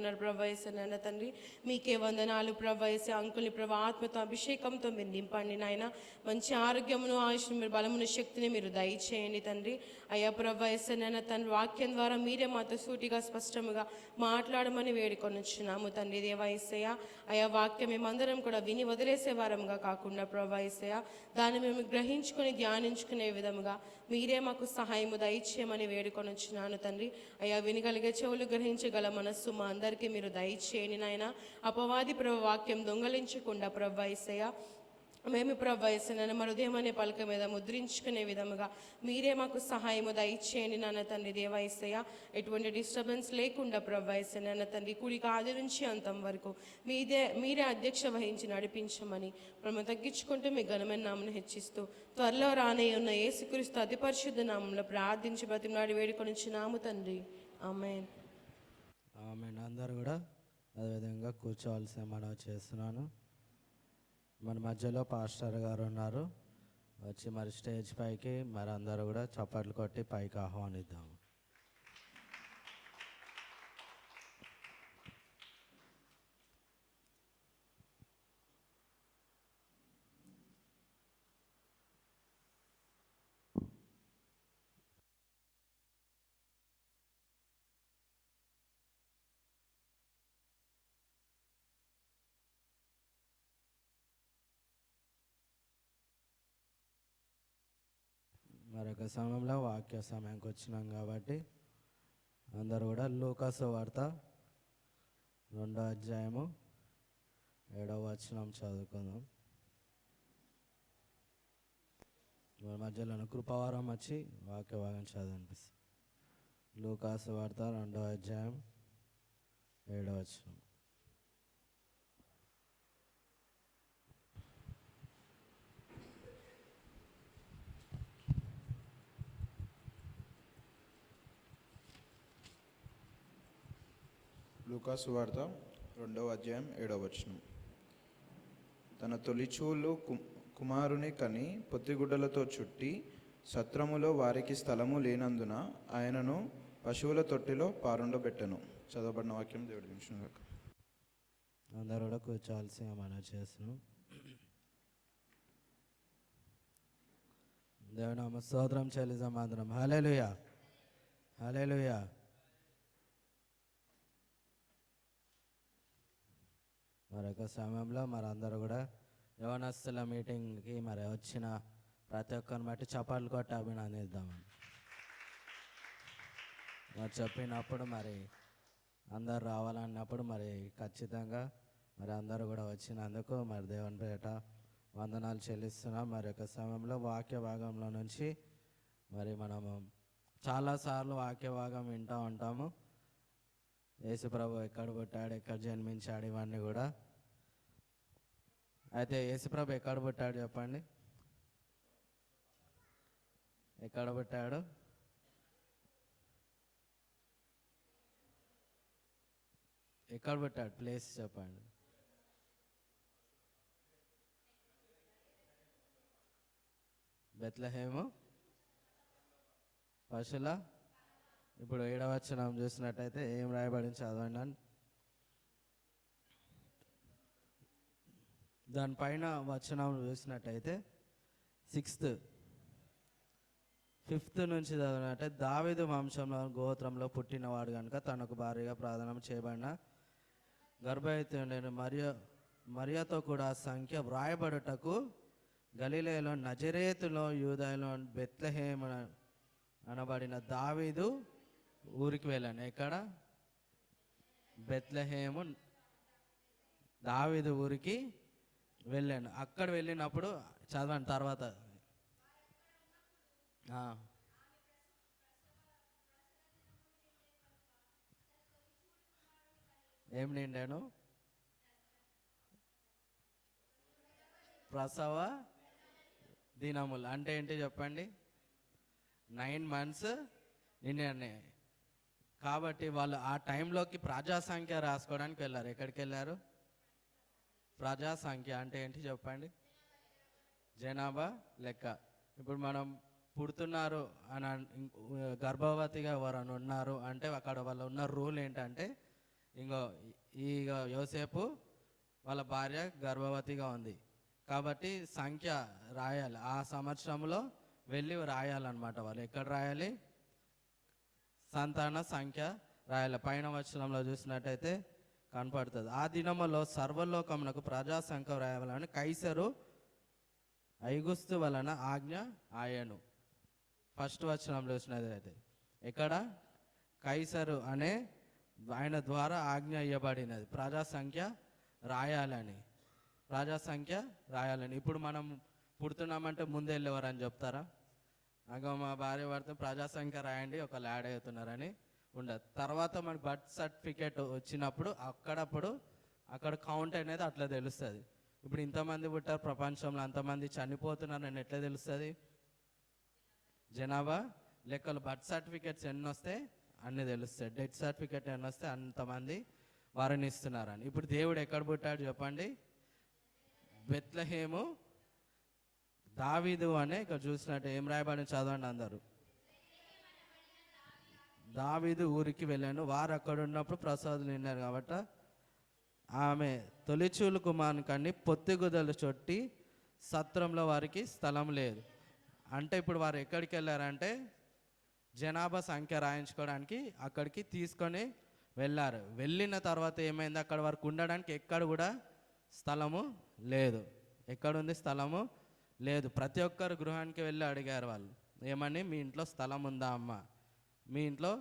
పెట్టుకున్నారు ప్రభా యేసు నాయన తండ్రి. మీకే వందనాలు ప్రభా యేసు. అంకుల్ని ప్రభా ఆత్మతో అభిషేకంతో మీరు నింపండి నాయన. మంచి ఆరోగ్యమును ఆయుష్ను మీరు బలమును శక్తిని మీరు దయచేయండి తండ్రి. అయ్యా ప్రభా యేసు నాయన తండ్రి, వాక్యం ద్వారా మీరే మాతో సూటిగా స్పష్టముగా మాట్లాడమని వేడుకొనిచున్నాము తండ్రి దేవా యేసయ్య. అయా వాక్యం మేమందరం కూడా విని వదిలేసే వారంగా కాకుండా ప్రభా యేసయ్య, దాన్ని మేము గ్రహించుకొని ధ్యానించుకునే విధముగా మీరే మాకు సహాయము దయచేయమని వేడుకొనిచున్నాను తండ్రి. అయ్యా వినగలిగే చెవులు, గ్రహించగల మనస్సు మా అందరికీ మీరు దయచేయండి నాయన. అపవాది ప్రభు వాక్యం దొంగలించకుండా ప్రభా యేసయ్య, మేము ప్రభా యేసు నాయన మన హృదయం అనే పలక మీద ముద్రించుకునే విధముగా మీరే మాకు సహాయము దయచేయండి నాన్న తండ్రి దేవా యేసయ్య. ఎటువంటి డిస్టర్బెన్స్ లేకుండా ప్రభా యేసు నాయన తండ్రి, కుడికి ఆది నుంచి అంతం వరకు మీరే అధ్యక్ష వహించి నడిపించమని మనం తగ్గించుకుంటూ మీ ఘనమైన నామను హెచ్చిస్తూ త్వరలో రానే ఉన్న యేసుక్రీస్తు అతి పరిశుద్ధ నామంలో ప్రార్థించి బ్రతిమలాడి వేడుకొనిచున్నాము తండ్రి. ఆమేన్. ఆమేన్. అందరూ కూడా అదేవిధంగా కూర్చోవాల్సిన మనవి చేస్తున్నాను. మన మధ్యలో పాస్టర్ గారు ఉన్నారు, వచ్చి మరి స్టేజ్ పైకి మరి అందరూ కూడా చప్పట్లు కొట్టి పైకి ఆహ్వానిద్దాము. మరొక సమయంలో వాక్య సమయానికి వచ్చినాం కాబట్టి అందరూ కూడా లూకాసు వార్త 2వ అధ్యాయము 7వ వచనం చదువుకుందాం. మన మధ్యలో కృపావరం వచ్చి వాక్య భాగం చదివినిపిస్తుంది. లూకాసు వార్త 2వ అధ్యాయం 7వ వచనం. లూకాసు వార్త 2వ అధ్యాయం 7వ వచనం. తన తొలిచూలు కుమారుని కని పొత్తిగుడ్డలతో చుట్టి సత్రములో వారికి స్థలము లేనందున ఆయనను పశువుల తొట్టిలో పారుండబెట్టెను. చదవబడిన వాక్యం దేవుడి నిమిషం. అందరూ కూడా కూర్చోవాల్సి మనం చేస్తున్నాం. దేవునామ స్తోత్రం చెల్లిద్దాం అందరం. హల్లెలూయా, హల్లెలూయా. మరొక సమయంలో మరి అందరూ కూడా యవనస్తుల మీటింగ్కి మరి వచ్చిన ప్రతి ఒక్కరిని బట్టి చప్పట్లు కొట్టి అభినందిద్దామని మరి చెప్పినప్పుడు మరి అందరు రావాలన్నప్పుడు మరి ఖచ్చితంగా మరి అందరూ కూడా వచ్చినందుకు మరి దేవుని పేట వందనాలు చెల్లిస్తున్నాం. మరి ఒక సమయంలో వాక్య భాగంలో నుంచి మరి మనము చాలాసార్లు వాక్య భాగం వింటూ ఉంటాము. యేసుప్రభు ఎక్కడ పుట్టాడు, ఎక్కడ జన్మించాడు, ఇవన్నీ కూడా. అయితే యేసుప్రభు ఎక్కడ పుట్టాడు చెప్పండి? ఎక్కడ పుట్టాడు? ఎక్కడ పుట్టాడు? ప్లేస్ చెప్పండి. బెత్లెహేము పశుల. ఇప్పుడు 7వ వచనం చూసినట్టయితే ఏం రాయబడింది చదవండి. దానిపైన వచనం చూసినట్టయితే 5th నుంచి చదివినట్టే, దావీదు వంశంలో గోత్రంలో పుట్టినవాడు కనుక తనకు భారీగా ప్రార్థన చేయబడిన గర్భవతి మరియతో కూడా సంఖ్య వ్రాయబడుటకు గలిలయలో నజరేతులో యూదాలో బెత్లెహేము అనబడిన దావీదు ఊరికి వెళ్ళాను. ఎక్కడ? బెత్లెహేము దావీదు ఊరికి వెళ్ళాను. అక్కడ వెళ్ళినప్పుడు చదవండి తర్వాత. ఏం నిండాను? ప్రసవ దినములు అంటే ఏంటి చెప్పండి? 9 months నిండాయి. కాబట్టి వాళ్ళు ఆ టైంలోకి ప్రజా సంఖ్య రాసుకోవడానికి వెళ్ళారు. ఎక్కడికి వెళ్ళారు? ప్రజా సంఖ్య అంటే ఏంటి చెప్పండి? జనాభా లెక్క. ఇప్పుడు మనం పుడుతున్నారు అని, గర్భవతిగా ఎవరైనా ఉన్నారు అంటే అక్కడ వాళ్ళు ఉన్న రూల్ ఏంటంటే ఇంకో యోసేపు వాళ్ళ భార్య గర్భవతిగా ఉంది కాబట్టి సంఖ్య రాయాలి, ఆ సంవత్సరంలో వెళ్ళి రాయాలన్నమాట. వాళ్ళు ఎక్కడ రాయాలి? సంతాన సంఖ్య రాయాలి. పైన వచనంలో చూసినట్టయితే కనపడుతుంది. ఆ దినములో సర్వలోకమునకు ప్రజా సంఖ్య రాయాలని కైసరు ఐగుస్తు వలన ఆజ్ఞ ఆయను. ఫస్ట్ వచనంలో చూసినట్లయితే ఎక్కడ? కైసరు అనే ఆయన ద్వారా ఆజ్ఞ ఇవ్వబడినది ప్రజా సంఖ్య రాయాలని. ప్రజా సంఖ్య రాయాలని. ఇప్పుడు మనం పుడుతున్నామంటే ముందే వెళ్ళేవారని చెప్తారా? అగో మా భార్య పడితే ప్రజా సంఖ్య రాయండి ఒకళ్ళు యాడ్ అవుతున్నారని ఉండదు. తర్వాత మనకు బర్త్ సర్టిఫికేట్ వచ్చినప్పుడు అక్కడ కౌంట్ అనేది అట్లా తెలుస్తుంది. ఇప్పుడు ఇంతమంది పుట్టారు ప్రపంచంలో, అంతమంది చనిపోతున్నారు అని ఎట్లా తెలుస్తుంది? జనాభా లెక్కలు. బర్త్ సర్టిఫికేట్స్ ఎన్ని వస్తే అన్నీ తెలుస్తాయి, డెత్ సర్టిఫికేట్ ఎన్ని వస్తే అంతమంది వారిని ఇస్తున్నారని. ఇప్పుడు దేవుడు ఎక్కడ పుట్టాడు చెప్పండి? బెత్లెహేము దావీదు అనే ఇక్కడ చూసినట్టు ఏం రాయబడి చదవండి అందరూ. దావీదు ఊరికి వెళ్ళాను, వారు అక్కడ ఉన్నప్పుడు ప్రసాదులు విన్నారు కాబట్టి ఆమె తొలిచూలు కుమారుని కన్ని పొత్తిగుదలు చొట్టి సత్రంలో వారికి స్థలం లేదు. అంటే ఇప్పుడు వారు ఎక్కడికి వెళ్ళారంటే జనాభా సంఖ్య రాయించుకోవడానికి అక్కడికి తీసుకొని వెళ్ళారు. వెళ్ళిన తర్వాత ఏమైంది? అక్కడ వారికి ఉండడానికి ఎక్కడ కూడా స్థలము లేదు. ఎక్కడుంది స్థలము? లేదు. ప్రతి ఒక్కరు గృహానికి వెళ్ళి అడిగారు వాళ్ళు ఏమని, మీ ఇంట్లో స్థలం ఉందా అమ్మ, మీ ఇంట్లో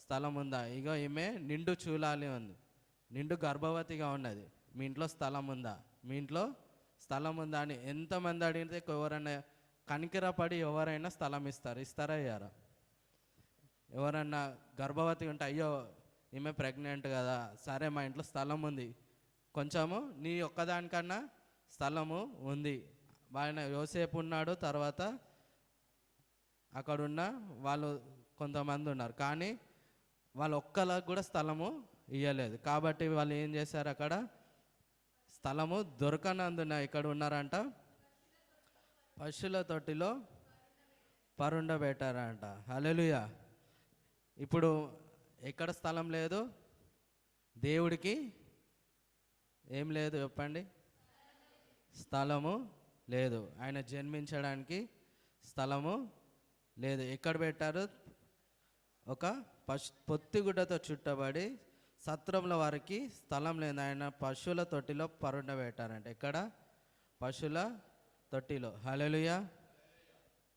స్థలం ఉందా? ఇగో ఈమె నిండు చూలాలి ఉంది, నిండు గర్భవతిగా ఉన్నది, మీ ఇంట్లో స్థలం ఉందా, మీ ఇంట్లో స్థలం ఉందా అని ఎంతమంది అడిగితే ఎవరైనా కనికిరపడి ఎవరైనా స్థలం ఇస్తారా? ఇయ్యారా? ఎవరన్నా గర్భవతి ఉంటే అయ్యో ఈమె ప్రెగ్నెంట్ కదా, సరే మా ఇంట్లో స్థలం ఉంది, కొంచెము నీ ఒక్కదానికన్నా స్థలము ఉంది. ఆయన యోసేపు ఉన్నాడు, తర్వాత అక్కడున్న వాళ్ళు కొంతమంది ఉన్నారు, కానీ వాళ్ళు ఒక్కరికి కూడా స్థలము ఇవ్వలేదు. కాబట్టి వాళ్ళు ఏం చేశారు? అక్కడ స్థలము దొరకనందున ఇక్కడ ఉన్నారంట పశువుల తొట్టిలో పరుండబెట్టారంట. హల్లెలూయా. ఇప్పుడు ఎక్కడ స్థలం లేదు? దేవుడికి ఏం లేదు చెప్పండి? స్థలము లేదు. ఆయన జన్మించడానికి స్థలము లేదు. ఎక్కడ పెట్టారు? ఒక పొత్తిగుడ్డతో చుట్టబడి సత్రంలో వారికి స్థలం లేదు. ఆయన పశువుల తొట్టిలో పరుండబెట్టారంట. ఎక్కడ? పశువుల తొట్టిలో. హల్లెలూయా.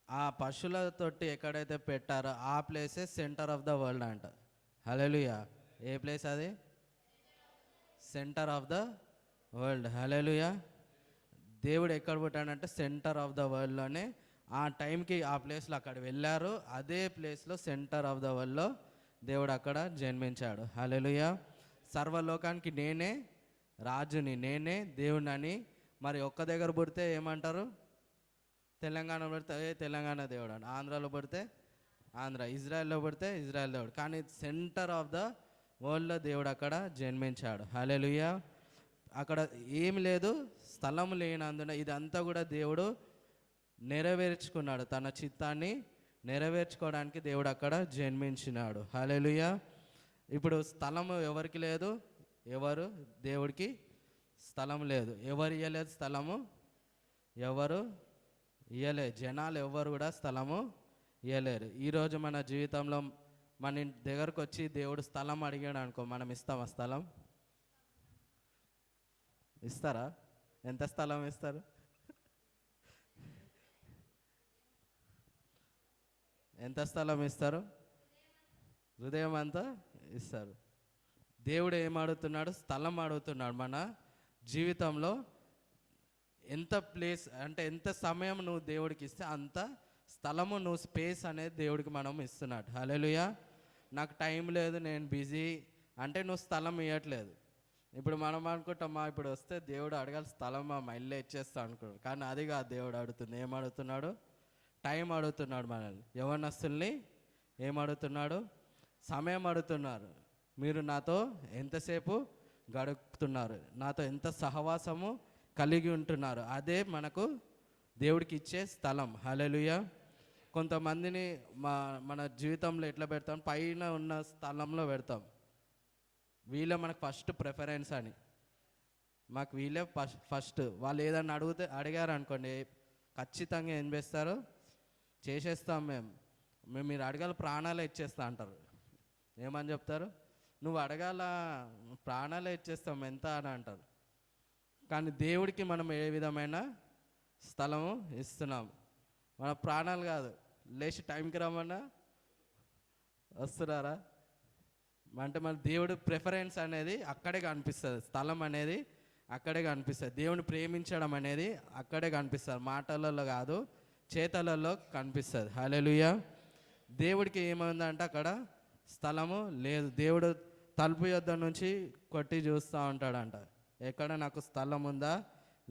ఆ పశువుల తొట్టి ఎక్కడైతే పెట్టారో ఆ ప్లేసే సెంటర్ ఆఫ్ ద వరల్డ్ అంట. హల్లెలూయా. ఏ ప్లేస్ అది? Centre of the world. Hallelujah. దేవుడు ఎక్కడ పుట్టాడంటే సెంటర్ ఆఫ్ ద వరల్డ్లోనే. ఆ టైంకి ఆ ప్లేస్లో అక్కడ వెళ్ళారు, అదే ప్లేస్లో సెంటర్ ఆఫ్ ద వరల్డ్లో దేవుడు అక్కడ జన్మించాడు. హల్లెలూయా. సర్వలోకానికి నేనే రాజుని, నేనే దేవుని అని. మరి ఒక్క దగ్గర పుడితే ఏమంటారు? తెలంగాణలో పుడితే తెలంగాణ దేవుడు అని, ఆంధ్రాలో పుడితే ఆంధ్ర, ఇజ్రాయెల్లో పుడితే ఇజ్రాయెల్ దేవుడు. కానీ సెంటర్ ఆఫ్ ద వరల్డ్లో దేవుడు అక్కడ జన్మించాడు. హల్లెలూయా. అక్కడ ఏమి లేదు, స్థలం లేనందున ఇదంతా కూడా దేవుడు నెరవేర్చుకున్నాడు. తన చిత్తాన్ని నెరవేర్చుకోవడానికి దేవుడు అక్కడ జన్మించినాడు. హల్లెలూయా. ఇప్పుడు స్థలము ఎవరికి లేదు? ఎవరు? దేవుడికి స్థలం లేదు. ఎవరు ఇవ్వలేదు స్థలము? ఎవరు ఇవ్వలేదు. జనాలు ఎవరు కూడా స్థలము ఇవ్వలేరు. ఈరోజు మన జీవితంలో మన ఇంటి దగ్గరకు వచ్చి దేవుడు స్థలం అడిగాడు అనుకో, మనం ఇస్తామా స్థలం? ఇస్తారా? ఎంత స్థలం ఇస్తారు? ఎంత స్థలం ఇస్తారు? హృదయం అంతా ఇస్తారు. దేవుడు ఏం అడుగుతున్నాడు? స్థలం అడుగుతున్నాడు. మన జీవితంలో ఎంత ప్లేస్ అంటే ఎంత సమయం నువ్వు దేవుడికి ఇస్తే అంత స్థలము, నువ్వు స్పేస్ అనేది దేవుడికి మనం ఇస్తున్నాడు. హల్లెలూయా. నాకు టైం లేదు, నేను బిజీ అంటే నువ్వు స్థలం ఇవ్వట్లేదు. ఇప్పుడు మనం అనుకుంటాం ఇప్పుడు వస్తే దేవుడు అడగాలి స్థలం, మా ఇల్లే ఇచ్చేస్తా అనుకుంటాడు. కానీ అది కాదు దేవుడు అడుగుతుంది. ఏం అడుగుతున్నాడు? టైం అడుగుతున్నాడు మనల్ని. యవ్వనస్తుల్ని ఏం అడుగుతున్నాడు? సమయం అడుగుతున్నారు. మీరు నాతో ఎంతసేపు గడుపుతున్నారు, నాతో ఎంత సహవాసము కలిగి ఉంటున్నారు, అదే మనకు దేవుడికి ఇచ్చే స్థలం. హల్లెలూయా. కొంతమందిని మన జీవితంలో ఎట్లా పెడతాం? పైన ఉన్న స్థలంలో పెడతాం. వీళ్ళే మనకు ఫస్ట్ ప్రిఫరెన్స్ అని. మాకు వీళ్ళే ఫస్ట్. వాళ్ళు ఏదన్నా అడిగారు అనుకోండి, ఖచ్చితంగా ఏం చేస్తారు, చేసేస్తాం మేము మీరు అడగాల ప్రాణాలే ఇచ్చేస్తా అంటారు. ఏమని చెప్తారు, నువ్వు అడగాల ప్రాణాలే ఇచ్చేస్తాం ఎంత అని అంటారు. కానీ దేవుడికి మనం ఏ విధమైన స్థలము ఇస్తున్నాం. మన ప్రాణాలు కాదు, లేచి టైంకి రమ్మన్నా వస్తున్నారా అంటే మన దేవుడు ప్రిఫరెన్స్ అనేది అక్కడే కనిపిస్తుంది. స్థలం అనేది అక్కడే కనిపిస్తుంది. దేవుని ప్రేమించడం అనేది అక్కడే కనిపిస్తుంది. మాటలలో కాదు, చేతలలో కనిపిస్తుంది. హల్లెలూయా. దేవుడికి ఏమైందంటే అక్కడ స్థలము లేదు. దేవుడు తలుపు యొద్ద నుంచి కొట్టి చూస్తూ ఉంటాడంట, ఎక్కడ నాకు స్థలం ఉందా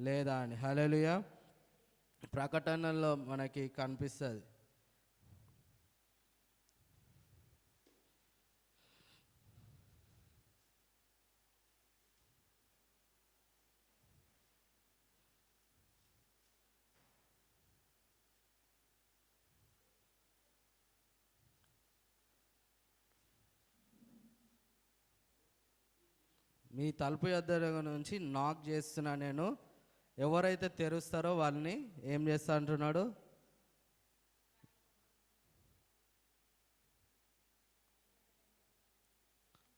లేదా అని. హల్లెలూయా. ప్రకటనలో మనకి కనిపిస్తుంది. మీ తలుపు యొద్ద నుంచి నాక్ చేస్తున్నా నేను, ఎవరైతే తెరుస్తారో వాళ్ళని ఏం చేస్తా అంటున్నాడు,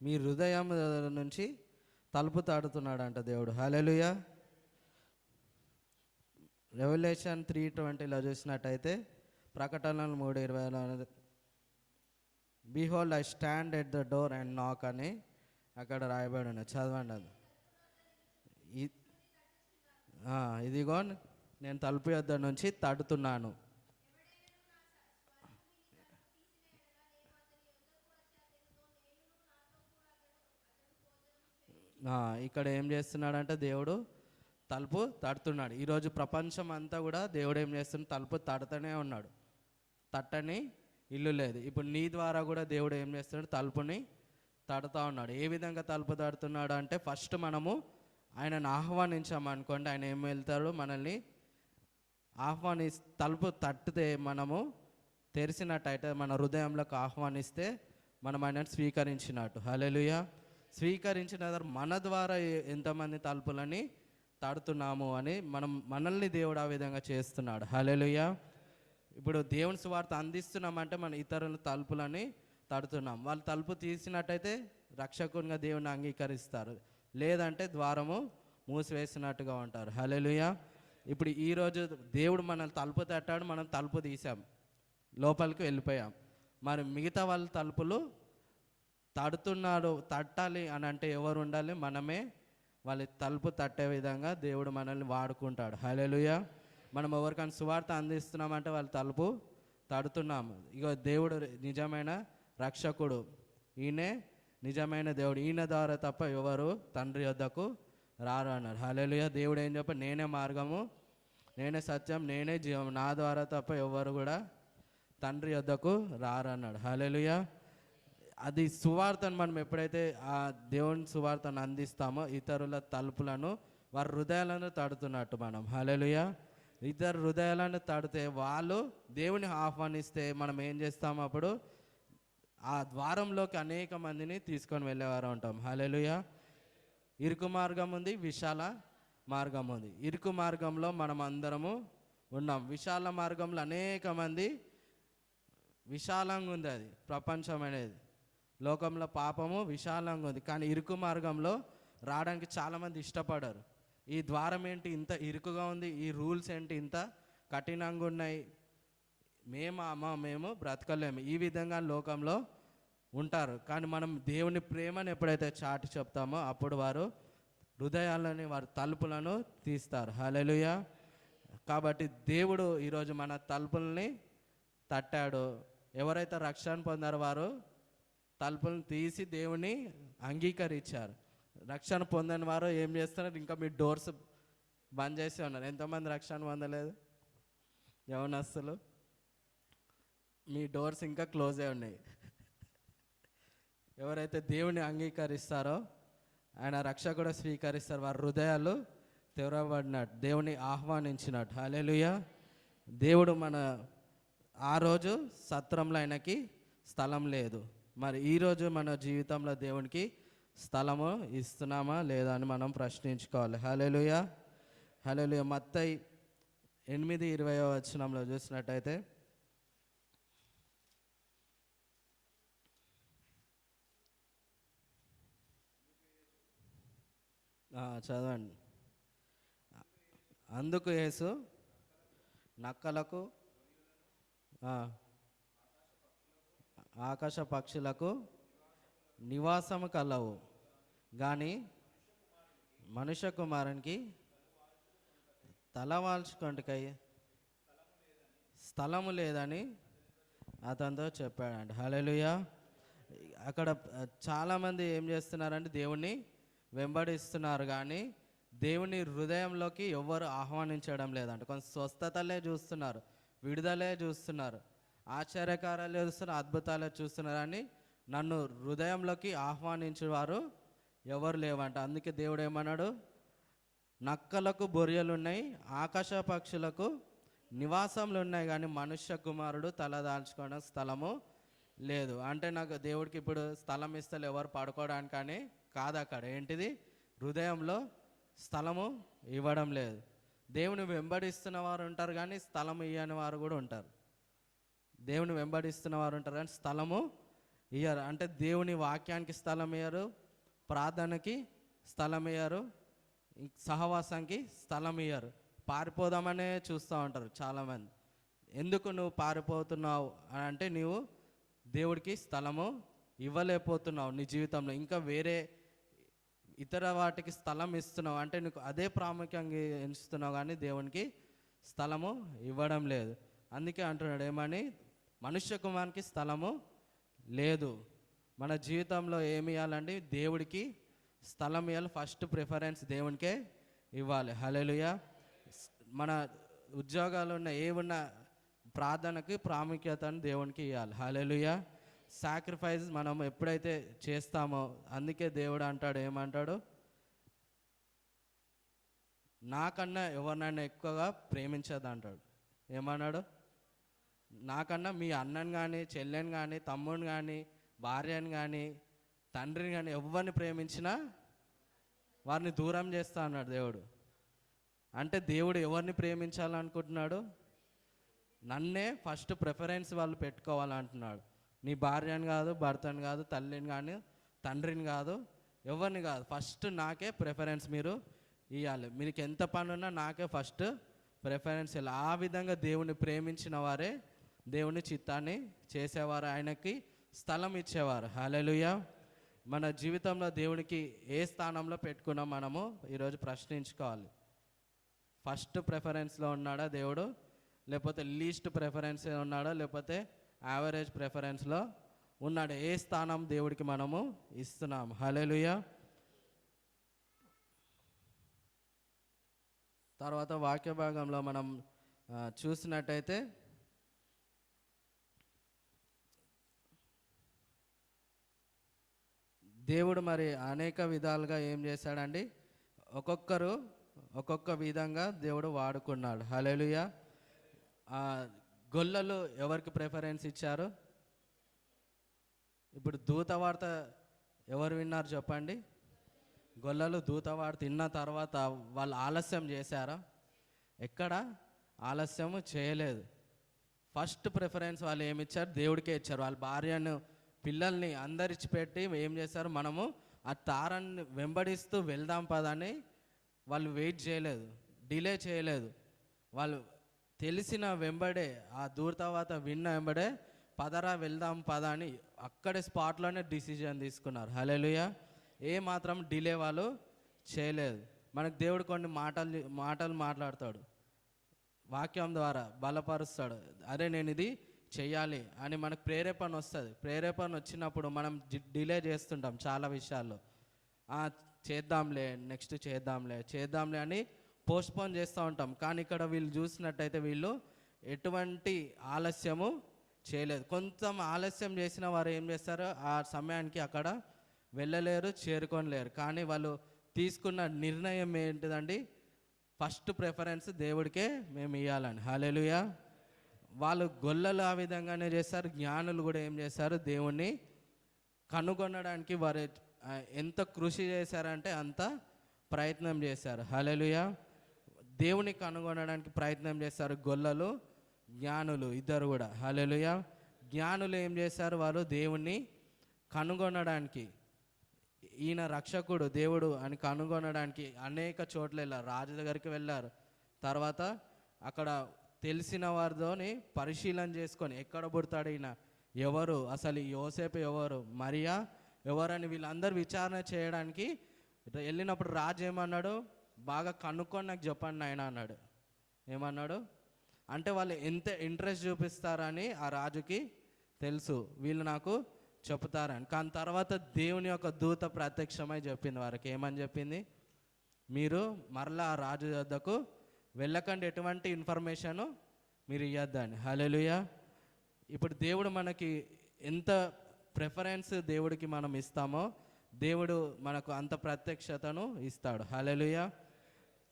మీ హృదయం నుంచి తలుపు తాడుతున్నాడు అంట దేవుడు. హల్లెలూయా. రెవల్యూషన్ 3:20లో చూసినట్టయితే, ప్రకటనలు 3:20 behold I stand at the door and నాక్ అని అక్కడ రాయబడి ఉన్నది. చదవండి అది. ఇదిగో నేను తలుపు యొద్ద నుంచి తడుతున్నాను. ఇక్కడ ఏం చేస్తున్నాడంటే దేవుడు తలుపు తడుతున్నాడు. ఈరోజు ప్రపంచం అంతా కూడా దేవుడు ఏం చేస్తున్నాడు, తలుపు తడుతూనే ఉన్నాడు. తట్టని ఇల్లు లేదు. ఇప్పుడు నీ ద్వారా కూడా దేవుడు ఏం చేస్తున్నాడు, తలుపుని తడుతూ ఉన్నాడు. ఏ విధంగా తలుపు తడుతున్నాడు అంటే, ఫస్ట్ మనము ఆయనను ఆహ్వానించామనుకోండి, ఆయన ఏం వెళ్తాడు, మనల్ని తలుపు తట్టితే మనము తెరిచినట్టయితే, మన హృదయంలోకి ఆహ్వానిస్తే మనం ఆయనను స్వీకరించినట్టు. హల్లెలూయా. స్వీకరించిన మన ద్వారా ఎంతమంది తలుపులని తడుతున్నాము అని మనల్ని దేవుడు ఆ విధంగా చేస్తున్నాడు. హల్లెలూయా. ఇప్పుడు దేవుని సువార్త అందిస్తున్నామంటే మన ఇతరుల తలుపులని తడుతున్నాం. వాళ్ళు తలుపు తీసినట్టయితే రక్షకునిగా దేవుని అంగీకరిస్తారు, లేదంటే ద్వారము మూసివేసినట్టుగా ఉంటారు. హల్లెలూయా. ఇప్పుడు ఈరోజు దేవుడు మనల్ని తలుపు తట్టాడు, మనం తలుపు తీసాం, లోపలికి వెళ్ళిపోయాం. మరి మిగతా వాళ్ళ తలుపులు తడుతున్నాడు, తట్టాలి అని అంటే ఎవరు ఉండాలి, మనమే వాళ్ళ తలుపు తట్టే విధంగా దేవుడు మనల్ని వాడుకుంటాడు. హల్లెలూయా. మనం ఎవరికైనా సువార్త అందిస్తున్నామంటే వాళ్ళ తలుపు తడుతున్నాము. ఇగో దేవుడు నిజమైన రక్షకుడు, ఈయనే నిజమైన దేవుడు, ఈయన ద్వారా తప్ప ఎవరు తండ్రి యొద్దకు రారు అన్నారు. హల్లెలూయా. దేవుడు ఏం చెప్ప, నేనే మార్గము, నేనే సత్యం, నేనే జీవం, నా ద్వారా తప్ప ఎవరు కూడా తండ్రి యొద్దకు రారు అన్నాడు. హల్లెలూయా. అది సువార్తను మనం ఎప్పుడైతే ఆ దేవుని సువార్తను అందిస్తామో ఇతరుల తలుపులను, వారి హృదయాలను తడుతున్నట్టు మనం. హల్లెలూయా. ఇతరు హృదయాలను తడితే వాళ్ళు దేవుని ఆహ్వానిస్తే మనం ఏం చేస్తాము, అప్పుడు ఆ ద్వారంలోకి అనేక మందిని తీసుకొని వెళ్ళేవారు ఉంటాం. హల్లెలూయా. ఇరుకు మార్గం ఉంది, విశాల మార్గం ఉంది. ఇరుకు మార్గంలో మనం అందరము ఉన్నాం. విశాల మార్గంలో అనేక మంది, విశాలంగా ఉంది అది ప్రపంచం అనేది, లోకంలో పాపము విశాలంగా ఉంది. కానీ ఇరుకు మార్గంలో రావడానికి చాలామంది ఇష్టపడరు. ఈ ద్వారం ఏంటి ఇంత ఇరుకుగా ఉంది, ఈ రూల్స్ ఏంటి ఇంత కఠినంగా ఉన్నాయి, మేము బ్రతకలేము, ఈ విధంగా లోకంలో ఉంటారు. కానీ మనం దేవుని ప్రేమను ఎప్పుడైతే చాటి చెప్తామో అప్పుడు వారు హృదయాలని, వారి తలుపులను తీస్తారు. హల్లెలూయా. కాబట్టి దేవుడు ఈరోజు మన తలుపుల్ని తట్టాడు. ఎవరైతే రక్షణ పొందారో వారు తలుపులను తీసి దేవుని అంగీకరించారు. రక్షణ పొందని వారు ఏం చేస్తున్నారు, ఇంకా మీ డోర్స్ బంద్ చేసి ఉన్నారు. ఎంతమంది రక్షణ పొందలేదు యవనస్తులు, మీ డోర్స్ ఇంకా క్లోజ్ అయి ఉన్నాయి. ఎవరైతే దేవుని అంగీకరిస్తారో, ఆయన రక్షకుడు స్వీకరిస్తారు, వారి హృదయాలు తెరవబడినట్టు, దేవుని ఆహ్వానించినట్టు. హల్లెలూయా. దేవుడు ఆ రోజు సత్రంలో ఆయనకి స్థలం లేదు. మరి ఈరోజు మన జీవితంలో దేవునికి స్థలము ఇస్తున్నామా లేదా అని మనం ప్రశ్నించుకోవాలి. హల్లెలూయా, హల్లెలూయా. మత్తయి 8:20 వచనంలో చూసినట్టయితే, చదవండి. అందుకు యేసు నక్కలకు, ఆకాశ పక్షులకు నివాసము కలవు, కానీ మనుష్య కుమారునికి తలవాల్చుకొంటకై స్థలము లేదని అతనితో చెప్పాడంట. హల్లెలూయా. అక్కడ చాలామంది ఏం చేస్తున్నారంటే దేవుణ్ణి వెంబడిస్తున్నారు, కానీ దేవుని హృదయంలోకి ఎవ్వరు ఆహ్వానించడం లేదంట. కొంత స్వస్థతలే చూస్తున్నారు, విడుదలే చూస్తున్నారు, ఆశ్చర్యకారాలే చూస్తున్నారు, అద్భుతాలే చూస్తున్నారు, అని నన్ను హృదయంలోకి ఆహ్వానించేవారు ఎవరు లేవంట. అందుకే దేవుడు ఏమన్నాడు, నక్కలకు బొరియలు ఉన్నాయి, ఆకాశ పక్షులకు నివాసములు ఉన్నాయి, కానీ మనుష్య కుమారుడు తలదాల్చుకోవడం స్థలము లేదు. అంటే నాకు దేవుడికి ఇప్పుడు స్థలం ఇస్తలే ఎవరు పడుకోవడానికి కానీ కాదు, అక్కడ ఏంటిది, హృదయంలో స్థలము ఇవ్వడం లేదు. దేవుని వెంబడిస్తున్న వారు ఉంటారు, కానీ స్థలము ఇవ్వని వారు కూడా ఉంటారు. దేవుని వెంబడిస్తున్న వారు ఉంటారు, కానీ స్థలము ఇయ్యరు. అంటే దేవుని వాక్యానికి స్థలం ఇయ్యరు, ప్రార్థనకి స్థలం ఇయ్యరు, సహవాసానికి స్థలం ఇయ్యరు. పారిపోదామనే చూస్తూ ఉంటారు చాలామంది. ఎందుకు నువ్వు పారిపోతున్నావు అని అంటే, నీవు దేవుడికి స్థలము ఇవ్వలేకపోతున్నావు నీ జీవితంలో. ఇంకా వేరే ఇతర వాటికి స్థలం ఇస్తున్నావు, అంటే నీకు అదే ప్రాముఖ్యంగా ఎంచుతున్నావు, కానీ దేవునికి స్థలము ఇవ్వడం లేదు. అందుకే అంటున్నాడు ఏమని, మనుష్య కుమారునికి స్థలము లేదు. మన జీవితంలో ఏమి ఇవ్వాలండి, దేవుడికి స్థలం ఇవ్వాలి. ఫస్ట్ ప్రిఫరెన్స్ దేవునికే ఇవ్వాలి. హల్లెలూయా. మన ఉద్యోగాలు ఉన్న ఏమున్న ప్రార్థనకి ప్రాముఖ్యతను దేవునికి ఇవ్వాలి. హల్లెలూయా. సాక్రిఫైస్ మనం ఎప్పుడైతే చేస్తామో, అందుకే దేవుడు అంటాడు, ఏమంటాడు, నాకన్నా ఎవరినైనా ఎక్కువగా ప్రేమించదు అంటాడు. ఏమన్నాడు, నాకన్నా మీ అన్నని కానీ, చెల్లెని కానీ, తమ్ముని కానీ, భార్యని కానీ, తండ్రిని కానీ ఎవరిని ప్రేమించినా వారిని దూరం చేస్తా అన్నాడు దేవుడు. అంటే దేవుడు ఎవరిని ప్రేమించాలనుకుంటున్నాడు, నన్నే ఫస్ట్ ప్రిఫరెన్స్ వాళ్ళు పెట్టుకోవాలంటున్నాడు. నీ భార్యని కాదు, భర్తని కాదు, తల్లిని కానీ, తండ్రిని కాదు, ఎవరిని కాదు, ఫస్ట్ నాకే ప్రిఫరెన్స్ మీరు ఇవ్వాలి. మీకు ఎంత పని ఉన్నా నాకే ఫస్ట్ ప్రిఫరెన్స్ ఇవ్వాలి. ఆ విధంగా దేవుని ప్రేమించిన వారే దేవుని చిత్తాన్ని చేసేవారు, ఆయనకి స్థలం ఇచ్చేవారు. హల్లెలూయా. మన జీవితంలో దేవునికి ఏ స్థానంలో పెట్టుకున్నాం మనము ఈరోజు ప్రశ్నించుకోవాలి. ఫస్ట్ ప్రిఫరెన్స్లో ఉన్నాడా దేవుడు, లేకపోతే లీస్ట్ ప్రిఫరెన్స్ ఉన్నాడా, లేకపోతే యావరేజ్ ప్రిఫరెన్స్లో ఉన్నాడు? ఏ స్థానం దేవుడికి మనము ఇస్తున్నాం? హల్లెలూయా. తర్వాత వాక్య భాగంలో మనం చూసినట్టయితే, దేవుడు మరి అనేక విధాలుగా ఏం చేశాడండి, ఒక్కొక్కరు ఒక్కొక్క విధంగా దేవుడు వాడుకున్నాడు. హల్లెలూయా. గొల్లలు ఎవరికి ప్రిఫరెన్స్ ఇచ్చారు? ఇప్పుడు దూత వార్త ఎవరు విన్నారు చెప్పండి? గొల్లలు దూత వార్త విన్న తర్వాత వాళ్ళు ఆలస్యం చేశారా? ఎక్కడ ఆలస్యము చేయలేదు. ఫస్ట్ ప్రిఫరెన్స్ వాళ్ళు ఏమి ఇచ్చారు? దేవుడికే ఇచ్చారు. వాళ్ళ భార్యను, పిల్లల్ని అందరిచ్చి పెట్టి ఏం చేశారు, మనము ఆ తారాన్ని వెంబడిస్తూ వెళ్దాం పదని వాళ్ళు వెయిట్ చేయలేదు, డిలే చేయలేదు. వాళ్ళు తెలిసిన వెంబడే, ఆ దూరతవాత విన్న వెంబడే పదరా వెళ్దాం పద అని అక్కడే స్పాట్లోనే డిసిజన్ తీసుకున్నారు. హల్లెలూయా. ఏ మాత్రం డిలే వాళ్ళు చేయలేదు. మనకు దేవుడు కొన్ని మాటలు మాట్లాడతాడు, వాక్యం ద్వారా బలపరుస్తాడు. అరే నేను ఇది చెయ్యాలి అని మనకు ప్రేరేపణ వస్తుంది. ప్రేరేపణ వచ్చినప్పుడు మనం డిలే చేస్తుంటాం చాలా విషయాల్లో. చేద్దాంలే, నెక్స్ట్ చేద్దాంలే అని పోస్ట్పోన్ చేస్తూ ఉంటాం. కానీ ఇక్కడ వీళ్ళు చూసినట్టయితే వీళ్ళు ఎటువంటి ఆలస్యము చేయలేదు. కొంచెం ఆలస్యం చేసిన వారు ఏం చేస్తారు, ఆ సమయానికి అక్కడ వెళ్ళలేరు, చేరుకోలేరు. కానీ వాళ్ళు తీసుకున్న నిర్ణయం ఏంటిదండి, ఫస్ట్ ప్రిఫరెన్స్ దేవుడికే మేము ఇవ్వాలని. హల్లెలూయా. వాళ్ళు గొల్లలు ఆ విధంగానే చేస్తారు. జ్ఞానులు కూడా ఏం చేస్తారు, దేవుణ్ణి కనుగొనడానికి వారు ఎంత కృషి చేశారంటే అంత ప్రయత్నం చేశారు. హల్లెలూయా. దేవుని కనుగొనడానికి ప్రయత్నం చేశారు గొల్లలు, జ్ఞానులు ఇద్దరు కూడా. హల్లెలూయా. జ్ఞానులు ఏం చేశారు? వారు దేవుణ్ణి కనుగొనడానికి, ఈయన రక్షకుడు దేవుడు అని కనుగొనడానికి అనేక చోట్ల వెళ్ళారు. రాజు దగ్గరికి వెళ్ళారు. తర్వాత అక్కడ తెలిసిన వారితోని పరిశీలన చేసుకొని ఎక్కడ పుడతాడు ఈయన, ఎవరు అసలు యోసేపు ఎవరు, మరియా ఎవరని వీళ్ళందరూ విచారణ చేయడానికి వెళ్ళినప్పుడు రాజు ఏమన్నాడు? బాగా కనుక్కొని నాకు చెప్పండి ఆయన అన్నాడు. ఏమన్నాడు అంటే వాళ్ళు ఎంత ఇంట్రెస్ట్ చూపిస్తారని ఆ రాజుకి తెలుసు, వీళ్ళు నాకు చెప్తారని. కానీ తర్వాత దేవుని యొక్క దూత ప్రత్యక్షమై చెప్పింది వారికి. ఏమని చెప్పింది? మీరు మరలా ఆ రాజు వద్దకు వెళ్ళకండి, ఎటువంటి ఇన్ఫర్మేషను మీరు ఇవ్వద్దని. హల్లెలూయా. ఇప్పుడు దేవుడు మనకి ఎంత ప్రిఫరెన్స్ దేవుడికి మనం ఇస్తామో దేవుడు మనకు అంత ప్రత్యక్షతను ఇస్తాడు. హల్లెలూయా.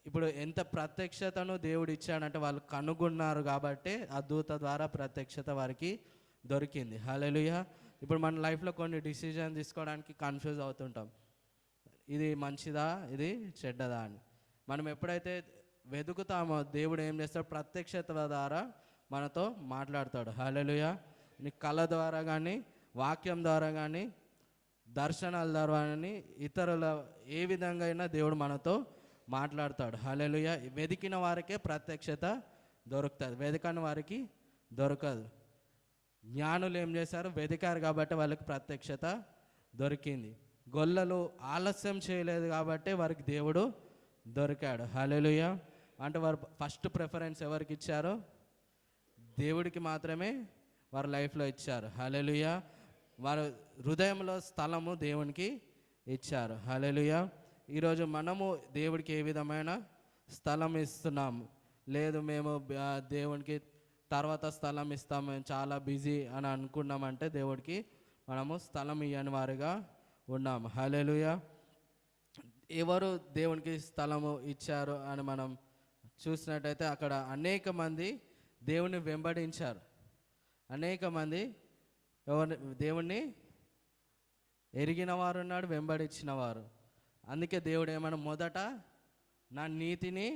ఇప్పుడు ఎంత ప్రత్యక్షతను దేవుడు ఇచ్చాడంటే వాళ్ళు కనుగొన్నారు కాబట్టి ఆ దూత ద్వారా ప్రత్యక్షత వారికి దొరికింది. హల్లెలూయా. ఇప్పుడు మన లైఫ్లో కొన్ని డిసిజన్ తీసుకోవడానికి కన్ఫ్యూజ్ అవుతుంటాం, ఇది మంచిదా ఇది చెడ్డదా అని. మనం ఎప్పుడైతే వెతుకుతామో దేవుడు ఏం చేస్తాడు? ప్రత్యక్షత ద్వారా మనతో మాట్లాడతాడు. హల్లెలూయా. నీ కళ ద్వారా కానీ, వాక్యం ద్వారా కానీ, దర్శనాల ద్వారా కానీ, ఇతరుల ఏ విధంగా అయినా దేవుడు మనతో మాట్లాడతాడు. హల్లెలూయా. వెతికిన వారికే ప్రత్యక్షత దొరుకుతుంది, వెతకని వారికి దొరకదు. జ్ఞానులు ఏం చేశారు? వెతికారు కాబట్టి వాళ్ళకి ప్రత్యక్షత దొరికింది. గొల్లలు ఆలస్యం చేయలేదు కాబట్టి వారికి దేవుడు దొరికాడు. హల్లెలూయా. అంటే వారు ఫస్ట్ ప్రిఫరెన్స్ ఎవరికి ఇచ్చారు? దేవుడికి మాత్రమే వారి లైఫ్లో ఇచ్చారు. హల్లెలూయా. వారు హృదయంలో స్థలము దేవునికి ఇచ్చారు. హల్లెలూయా. ఈరోజు మనము దేవుడికి ఏ విధమైన స్థలం ఇస్తున్నాము? లేదు మేము దేవునికి తర్వాత స్థలం ఇస్తాము, మేము చాలా బిజీ అని అనుకున్నామంటే దేవుడికి మనము స్థలం ఇవ్వని వారుగా ఉన్నాము. హల్లెలూయా. ఎవరు దేవునికి స్థలము ఇచ్చారు అని మనం చూసినట్టయితే అక్కడ అనేక మంది దేవుని వెంబడించారు. అనేక మంది దేవుణ్ణి ఎరిగిన వారు ఉన్నాడు, వెంబడించిన వారు. అందుకే దేవుడు ఏమన్నా మొదట నా నీతిని,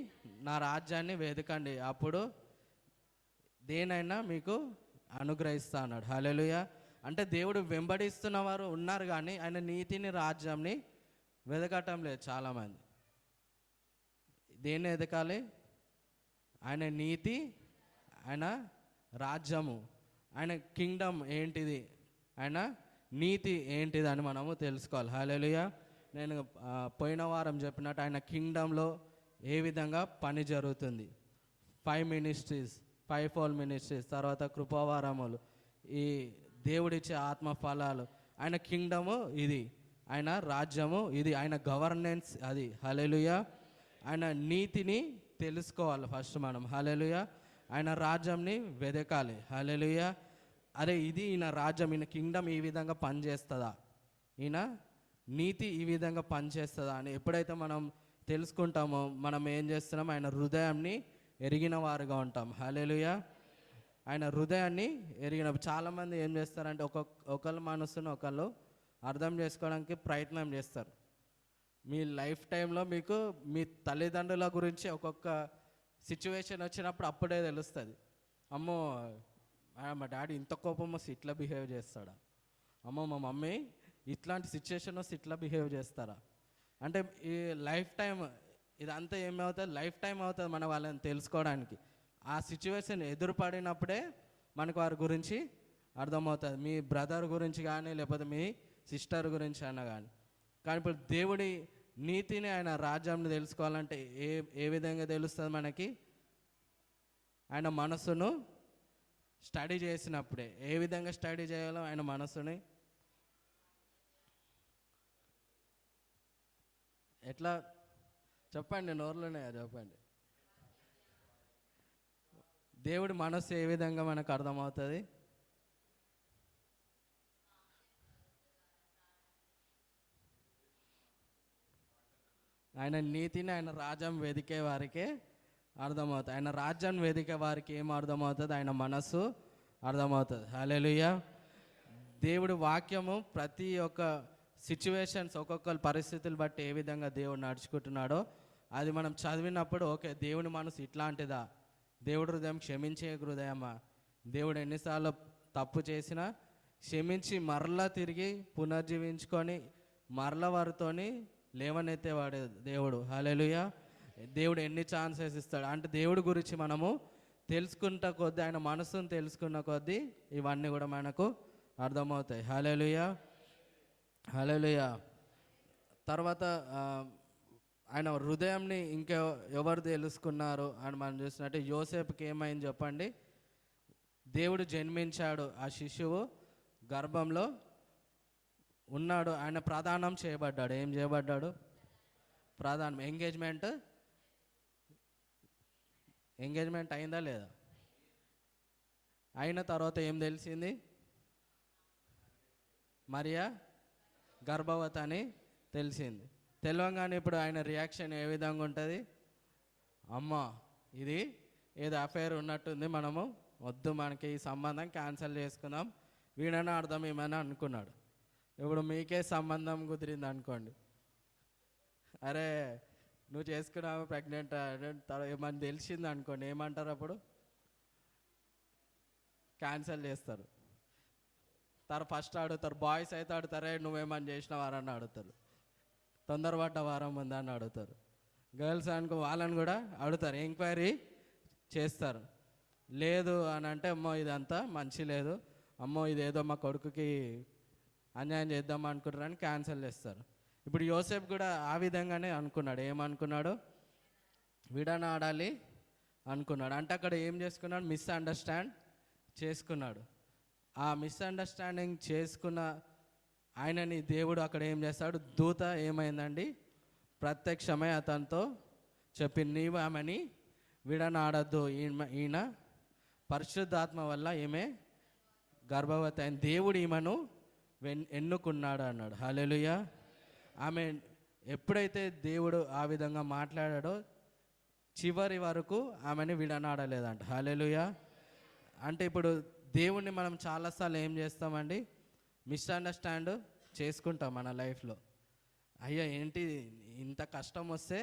నా రాజ్యాన్ని వెతకండి, అప్పుడు దేనైనా మీకు అనుగ్రహిస్తా అన్నాడు. హల్లెలూయా. అంటే దేవుడు వెంబడిస్తున్న వారు ఉన్నారు కానీ ఆయన నీతిని, రాజ్యాన్ని వెతకటం లేదు చాలామంది. దేన్ని వెతకాలి? ఆయన నీతి, ఆయన రాజ్యము, ఆయన కింగ్డమ్ ఏంటిది, ఆయన నీతి ఏంటిది అని మనము తెలుసుకోవాలి. హల్లెలూయా. నేను పోయిన వారం చెప్పినట్టు ఆయన కింగ్డంలో ఏ విధంగా పని జరుగుతుంది, 5 మినిస్ట్రీస్, 5 మినిస్ట్రీస్, తర్వాత కృపావారములు, ఈ దేవుడిచ్చే ఆత్మ ఫలాలు, ఆయన కింగ్డము ఇది, ఆయన రాజ్యము ఇది, ఆయన గవర్నెన్స్ అది. హల్లెలూయా. ఆయన నీతిని తెలుసుకోవాలి ఫస్ట్ మనం. హల్లెలూయా. ఆయన రాజ్యంని వెదకాలి. హల్లెలూయా. అరే ఇది ఈయన రాజ్యం, ఈయన కింగ్డమ్ ఈ విధంగా పనిచేస్తుందా, ఈయన నీతి ఈ విధంగా పనిచేస్తుందా అని ఎప్పుడైతే మనం తెలుసుకుంటామో మనం ఏం చేస్తున్నాం? ఆయన హృదయాన్ని ఎరిగిన వారుగా ఉంటాం. హల్లెలూయా. ఆయన హృదయాన్ని ఎరిగిన చాలామంది ఏం చేస్తారంటే ఒకళ్ళ మనసును ఒకళ్ళు అర్థం చేసుకోవడానికి ప్రయత్నం చేస్తారు. మీ లైఫ్ టైంలో మీకు మీ తల్లిదండ్రుల గురించి ఒక్కొక్క సిచ్యువేషన్ వచ్చినప్పుడు అప్పుడే తెలుస్తుంది. అమ్మో మా డాడీ ఇంత కోపం వస్తే ఇట్లా బిహేవ్ చేస్తాడా, అమ్మో మా మమ్మీ ఇట్లాంటి సిచ్యువేషన్ వస్తే ఇట్లా బిహేవ్ చేస్తారా అంటే ఈ లైఫ్ టైం ఇదంతా ఏమవుతుంది? లైఫ్ టైం అవుతుంది మన వాళ్ళని తెలుసుకోవడానికి. ఆ సిచ్యువేషన్ ఎదురుపడినప్పుడే మనకు వారి గురించి అర్థమవుతుంది. మీ బ్రదర్ గురించి కానీ లేకపోతే మీ సిస్టర్ గురించి అన్న కానీ. కానీ ఇప్పుడు దేవుడి నీతిని, ఆయన రాజ్యాన్ని తెలుసుకోవాలంటే ఏ విధంగా తెలుస్తుంది మనకి? ఆయన మనసును స్టడీ చేసినప్పుడే. ఏ విధంగా స్టడీ చేయాలో ఆయన మనసుని ఎట్లా చెప్పండి, నోరులోనే చెప్పండి. దేవుడి మనసు ఏ విధంగా మనకు అర్థమవుతుంది? ఆయన నీతిని, ఆయన రాజ్యం వెదికే వారికే అర్థమవుతుంది. ఆయన రాజ్యాన్ని వెదికే వారికి ఏం అర్థమవుతుంది? ఆయన మనసు అర్థమవుతుంది. హల్లెలూయా. దేవుడి వాక్యము ప్రతి ఒక్క సిచ్యువేషన్స్, ఒక్కొక్కరు పరిస్థితులు బట్టి ఏ విధంగా దేవుడు నడుచుకుంటున్నాడో అది మనం చదివినప్పుడు ఓకే, దేవుని మనసు ఇట్లాంటిదా, దేవుడు హృదయం క్షమించే హృదయమా, దేవుడు ఎన్నిసార్లు తప్పు చేసినా క్షమించి మరలా తిరిగి పునర్జీవించుకొని మరల వారితోని లేవనెత్తేవాడే దేవుడు. హల్లెలూయా. దేవుడు ఎన్ని ఛాన్సెస్ ఇస్తాడు అంటే దేవుడి గురించి మనము తెలుసుకుంటా కొద్దీ, ఆయన మనసును తెలుసుకున్న కొద్దీ ఇవన్నీ కూడా మనకు అర్థమవుతాయి. హల్లెలూయా, హల్లెలూయా. తర్వాత ఆయన హృదయంని ఇంకా ఎవరు తెలుసుకున్నారు అని మనం చూసినట్టు యోసేపుకి ఏమైంది చెప్పండి. దేవుడు జన్మించాడు, ఆ శిశువు గర్భంలో ఉన్నాడు, ఆయన ప్రదానం చేయబడ్డాడు. ఏం చేయబడ్డాడు? ప్రదానం. ఎంగేజ్మెంట్ అయిందా లేదా? అయిన తర్వాత ఏం తెలిసింది? మరియా గర్భవతి అని తెలిసింది. తెలియగానే ఇప్పుడు ఆయన రియాక్షన్ ఏ విధంగా ఉంటుంది? అమ్మ, ఇది ఏదో అఫైర్ ఉన్నట్టుంది, మనము వద్దు, మనకి ఈ సంబంధం క్యాన్సిల్ చేసుకుందాం, వీడైనా అర్థం ఏమైనా అనుకున్నాడు. ఇప్పుడు మీకే సంబంధం కుదిరింది అనుకోండి, అరే నువ్వు చేసుకున్నావు ప్రెగ్నెంట్ ఏమని తెలిసింది అనుకోండి, ఏమంటారు అప్పుడు? క్యాన్సిల్ చేస్తారు. ఫస్ట్ అడుగుతారు, బాయ్స్ అయితే అడుగుతారే నువ్వేమని చేసినవారని అడుగుతారు, తొందరపడ్డ వారం ఉందా అని అడుగుతారు. గర్ల్స్ అనుకో వాళ్ళని కూడా అడుగుతారు, ఎంక్వైరీ చేస్తారు. లేదు అని అంటే అమ్మో ఇదంతా మంచి లేదు, అమ్మో ఇదేదో మా కొడుకుకి అన్యాయం చేద్దాం అనుకుంటారని క్యాన్సిల్ చేస్తారు. ఇప్పుడు యోసేపు కూడా ఆ విధంగానే అనుకున్నాడు. ఏమనుకున్నాడు? విడన ఆడాలి అనుకున్నాడు. అంటే అక్కడ ఏం చేసుకున్నాడు? మిస్అండర్స్టాండ్ చేసుకున్నాడు. ఆ మిస్అండర్స్టాండింగ్ చేసుకున్న ఆయనని దేవుడు అక్కడ ఏం చేస్తాడు? దూత ఏమైందండి? ప్రత్యక్షమై అతనితో చెప్పి, నీవు ఆమెని విడనాడద్దు, ఈయన పరిశుద్ధాత్మ వల్ల ఈమె గర్భవతి అయిన దేవుడు ఈమెను ఎన్నుకున్నాడు అన్నాడు. హల్లెలూయా. ఆమె ఎప్పుడైతే దేవుడు ఆ విధంగా మాట్లాడాడో చివరి వరకు ఆమెని విడనాడలేదంట. హల్లెలూయా. అంటే ఇప్పుడు దేవుణ్ణి మనం చాలాసార్లు ఏం చేస్తామండి? మిస్అండర్స్టాండ్ చేసుకుంటాం మన లైఫ్లో. అయ్యా ఏంటి ఇంత కష్టం వస్తే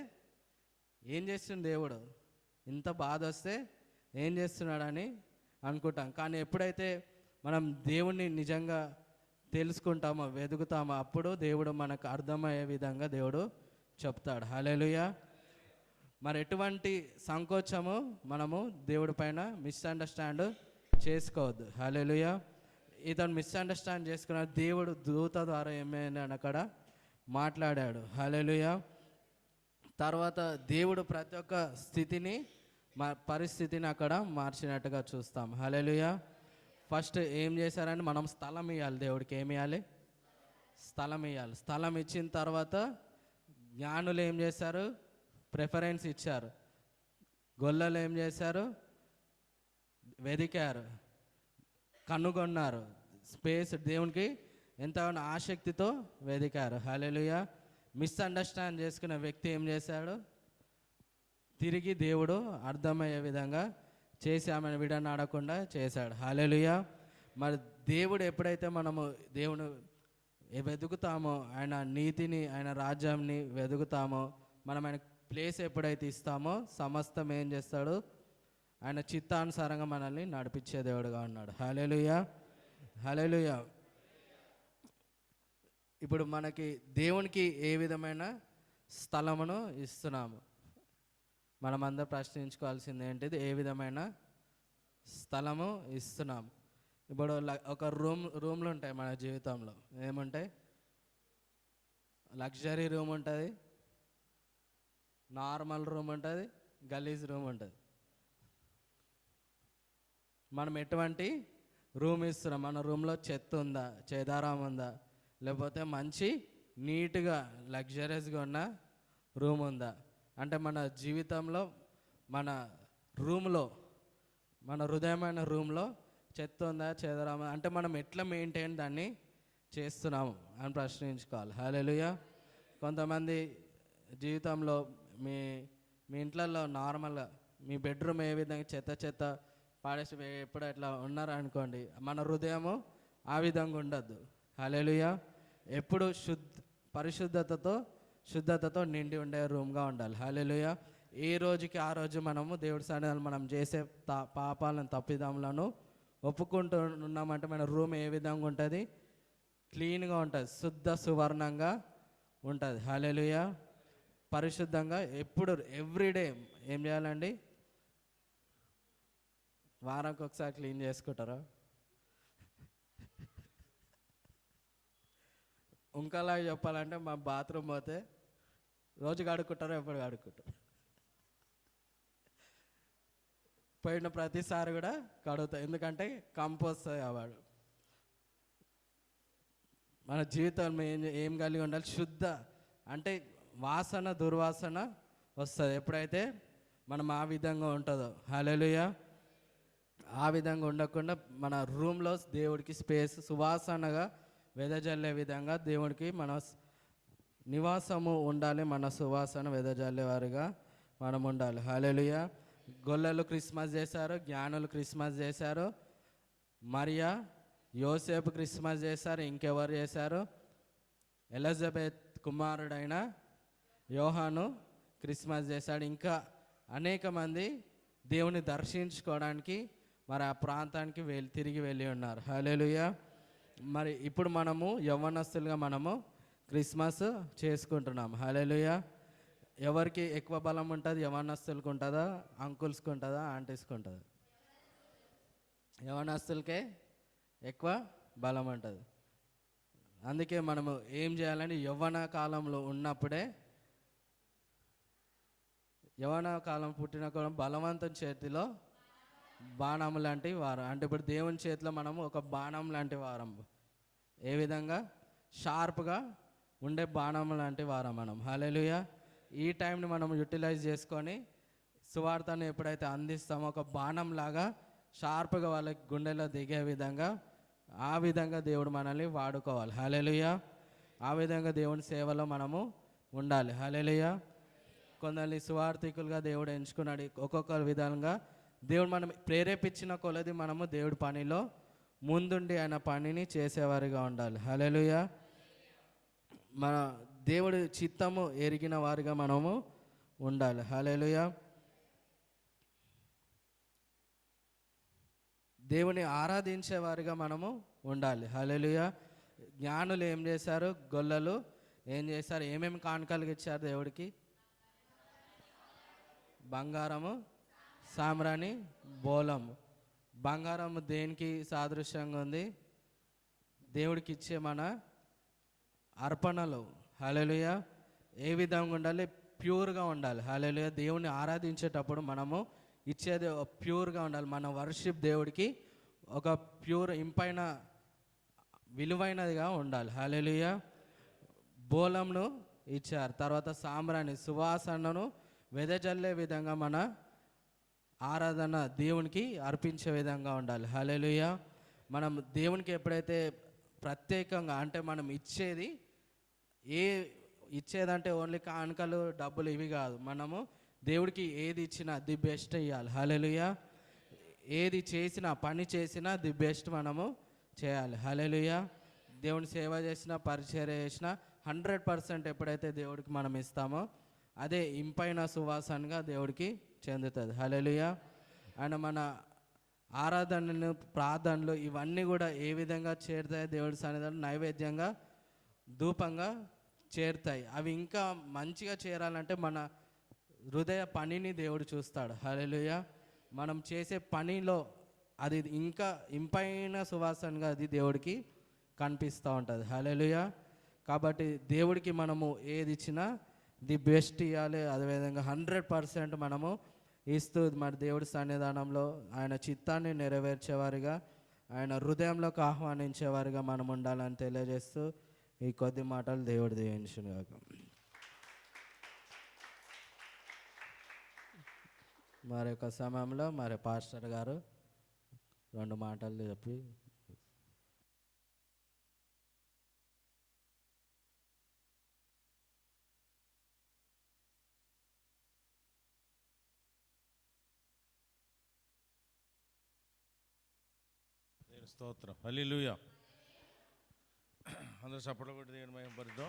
ఏం చేస్తుంది దేవుడు, ఇంత బాధ వస్తే ఏం చేస్తున్నాడని అనుకుంటాం. కానీ ఎప్పుడైతే మనం దేవుణ్ణి నిజంగా తెలుసుకుంటామో, వెతుకుతామో, అప్పుడు దేవుడు మనకు అర్థమయ్యే విధంగా దేవుడు చెప్తాడు. హల్లెలూయా. మరి ఎటువంటి సంకోచము మనము దేవుడి పైన మిస్అండర్స్టాండ్ చేసుకోవద్దు. హల్లెలూయా. ఇతను మిస్అండర్స్టాండ్ చేసుకున్న దేవుడు దూత ద్వారా ఏమైనా అక్కడ మాట్లాడాడు. హల్లెలూయా. తర్వాత దేవుడు ప్రతి ఒక్క స్థితిని పరిస్థితిని అక్కడ మార్చినట్టుగా చూస్తాం. హల్లెలూయా. ఫస్ట్ ఏం చేశారని మనం స్థలం ఇవ్వాలి. దేవుడికి ఏమి ఇవ్వాలి? స్థలం ఇవ్వాలి. స్థలం ఇచ్చిన తర్వాత జ్ఞానులు ఏం చేశారు? ప్రిఫరెన్స్ ఇచ్చారు. గొల్లలు ఏం చేశారు? వెదికారు, కనుగొన్నారు. స్పేస్ దేవునికి ఎంతగానో ఆసక్తితో వెదికారు. హల్లెలూయా. మిస్అండర్స్టాండ్ చేసుకున్న వ్యక్తి ఏం చేశాడు? తిరిగి దేవుడు అర్థమయ్యే విధంగా చేసి ఆమెను విడనాడకుండా చేశాడు. హల్లెలూయా. మరి దేవుడు ఎప్పుడైతే మనము దేవుని వెతుకుతామో, ఆయన నీతిని, ఆయన రాజ్యాన్ని వెతుకుతామో, మనం ఆయన ప్లేస్ ఎప్పుడైతే ఇస్తామో సమస్తం ఏం చేస్తాడు? ఆయన చిత్తానుసారంగా మనల్ని నడిపించే దేవుడుగా ఉన్నాడు. హల్లెలూయా, హల్లెలూయా. ఇప్పుడు మనకి దేవునికి ఏ విధమైన స్థలమును ఇస్తున్నాము? మనమందరం ప్రశ్నించుకోవాల్సింది ఏంటిది? ఏ విధమైన స్థలము ఇస్తున్నాము? ఇప్పుడు ఒక రూమ్లు ఉంటాయి మన జీవితంలో. ఏముంటాయి? లగ్జరీ రూమ్ ఉంటుంది, నార్మల్ రూమ్ ఉంటుంది, గలీజ్ రూమ్ ఉంటుంది. మనం ఎటువంటి రూమ్ ఇస్తున్నాం? మన రూమ్లో చెత్త ఉందా, చేదారం ఉందా, లేకపోతే మంచి నీట్గా లగ్జరియస్గా ఉన్న రూమ్ ఉందా? అంటే మన జీవితంలో మన రూమ్లో, మన హృదయమైన రూమ్లో చెత్త ఉందా, చేదరామా, అంటే మనం ఎట్లా మెయింటైన్ దాన్ని చేస్తున్నాము అని ప్రశ్నించుకోవాలి. హల్లెలూయా. కొంతమంది జీవితంలో మీ ఇంట్లలో నార్మల్గా మీ బెడ్రూమ్ ఏ విధంగా చెత్త పాడేసి ఎప్పుడు ఎట్లా ఉన్నారనుకోండి, మన హృదయము ఆ విధంగా ఉండద్దు. హల్లెలూయా. ఎప్పుడు శుద్ధతతో నిండి ఉండే రూమ్గా ఉండాలి. హల్లెలూయా. ఏ రోజుకి ఆ రోజు మనము దేవుడి సన్నిధానంలో మనం చేసే పాపాలను తప్పిదములను ఒప్పుకుంటూ ఉన్నామంటే మన రూమ్ ఏ విధంగా ఉంటుంది? క్లీన్గా ఉంటుంది, శుద్ధ సువర్ణంగా ఉంటుంది. హల్లెలూయా. పరిశుద్ధంగా ఎప్పుడు ఎవ్రీడే ఏం చేయాలండి? వారానికి ఒకసారి క్లీన్ చేసుకుంటారా? ఇంకోలాగా చెప్పాలంటే మా బాత్రూమ్ పోతే రోజు కడుక్కుంటారో ఎప్పుడు కడుక్కుంటారు, పోయిన ప్రతిసారి కూడా కడుగుతాం, ఎందుకంటే కంపోస్ట్ అవాడు. మన జీవితంలో ఏం కలిగి ఉండాలి? శుద్ధ అంటే వాసన దుర్వాసన వస్తుంది ఎప్పుడైతే మనం ఆ విధంగా ఉంటుందో. హల్లెలూయా. ఆ విధంగా ఉండకుండా మన రూమ్లో దేవుడికి స్పేస్ సువాసనగా వెదజల్లే విధంగా దేవుడికి మన నివాసము ఉండాలి. మన సువాసన వెదజల్లే వారిగా మనం ఉండాలి. హల్లెలూయా. గొల్లలు క్రిస్మస్ చేశారు, జ్ఞానులు క్రిస్మస్ చేశారు, మరియా యోసేపు క్రిస్మస్ చేశారు, ఇంకెవరు చేశారు? ఎలిజబెత్ కుమారుడైన యోహాను క్రిస్మస్ చేశాడు. ఇంకా అనేక మంది దేవుని దర్శించుకోవడానికి మరి ఆ ప్రాంతానికి తిరిగి వెళ్ళి ఉన్నారు. హల్లెలూయా. మరి ఇప్పుడు మనము యవ్వనస్తులుగా మనము క్రిస్మస్ చేసుకుంటున్నాం. హల్లెలూయా. ఎవరికి ఎక్కువ బలం ఉంటుంది? యవ్వనస్తులకు ఉంటుందా, అంకుల్స్కి ఉంటుందా, ఆంటీస్కి ఉంటుందా? యవ్వనస్తులకే ఎక్కువ బలం ఉంటుంది. అందుకే మనము ఏం చేయాలని యవ్వన కాలంలో ఉన్నప్పుడే, యవ్వన కాలం పుట్టిన కూడా బలవంతం చేతిలో బాణం లాంటి వారం. అంటే ఇప్పుడు దేవుని చేతిలో మనము ఒక బాణం లాంటి వారం. ఏ విధంగా? షార్ప్గా ఉండే బాణం లాంటి వారం మనం. హల్లెలూయా. ఈ టైంని మనం యూటిలైజ్ చేసుకొని సువార్తను ఎప్పుడైతే అందిస్తామో ఒక బాణం లాగా షార్ప్గా వాళ్ళకి గుండెలో దిగే విధంగా, ఆ విధంగా దేవుడు మనల్ని వాడుకోవాలి. హల్లెలూయా. ఆ విధంగా దేవుని సేవలో మనము ఉండాలి. హల్లెలూయా. కొందరిని సువార్థికులుగా దేవుడు ఎంచుకున్నాడు. ఒక్కొక్క విధంగా దేవుడు మనం ప్రేరేపించిన కొలది మనము దేవుడి పనిలో ముందుండి ఆయన పనిని చేసేవారిగా ఉండాలి. హల్లెలూయా. మన దేవుడి చిత్తము ఎరిగిన వారిగా మనము ఉండాలి. హల్లెలూయా. దేవుని ఆరాధించే వారిగా మనము ఉండాలి. హల్లెలూయా. జ్ఞానులు ఏం చేశారు? గొల్లలు ఏం చేశారు? ఏమేమి కానుకలు ఇచ్చారు దేవుడికి? బంగారము, సామ్రాణి, బోలము. బంగారము దేనికి సాదృశ్యంగా ఉంది? దేవుడికి ఇచ్చే మన అర్పణలు. హల్లెలూయా. ఏ విధంగా ఉండాలి? ప్యూర్గా ఉండాలి. హల్లెలూయా. దేవుని ఆరాధించేటప్పుడు మనము ఇచ్చేది ప్యూర్గా ఉండాలి. మన వర్షిప్ దేవుడికి ఒక ప్యూర్ ఇంపైన విలువైనదిగా ఉండాలి. హల్లెలూయా. బోలంను ఇచ్చారు. తర్వాత సాంబ్రాణి సువాసనను వెదజల్లే విధంగా మన ఆరాధన దేవునికి అర్పించే విధంగా ఉండాలి. హల్లెలూయా. మనం దేవునికి ఎప్పుడైతే ప్రత్యేకంగా అంటే మనం ఇచ్చేదంటే ఓన్లీ కానుకలు డబ్బులు ఇవి కాదు. మనము దేవుడికి ఏది ఇచ్చినా ది బెస్ట్ ఇవ్వాలి. హల్లెలూయా. ఏది చేసినా పని చేసినా ది బెస్ట్ మనము చేయాలి. హల్లెలూయా. దేవుని సేవ చేసినా పరిచర్య చేసినా 100% ఎప్పుడైతే దేవుడికి మనం ఇస్తామో అదే ఇంపైన సువాసనగా దేవుడికి చెందుతుంది. హల్లెలూయా. ఆయన మన ఆరాధనలు ప్రార్థనలు ఇవన్నీ కూడా ఏ విధంగా చేరుతాయి? దేవుడి సన్నిధానంలో నైవేద్యంగా ధూపంగా చేరుతాయి. అవి ఇంకా మంచిగా చేరాలంటే మన హృదయ పనిని దేవుడు చూస్తాడు. హల్లెలూయా. మనం చేసే పనిలో అది ఇంకా ఇంపైన సువాసనగా అది దేవుడికి కనిపిస్తూ ఉంటుంది. హల్లెలూయా. కాబట్టి దేవుడికి మనము ఏది ఇచ్చినా ది బెస్ట్ ఇవ్వాలి. అదేవిధంగా 100% మనము ఇస్తూ మరి దేవుడి సన్నిధానంలో ఆయన చిత్తాన్ని నెరవేర్చేవారిగా, ఆయన హృదయంలోకి ఆహ్వానించేవారిగా మనం ఉండాలని తెలియజేస్తూ ఈ కొద్ది మాటలు దేవుడు దీవించును గాక. మరి ఒక సమయంలో మరి పాస్టర్ గారు 2 మాటలు చెప్పి స్తోత్రం. హల్లెలూయా. అందరూ చప్పట్లు కొట్టి దేవుని మహిమపరుద్దాం.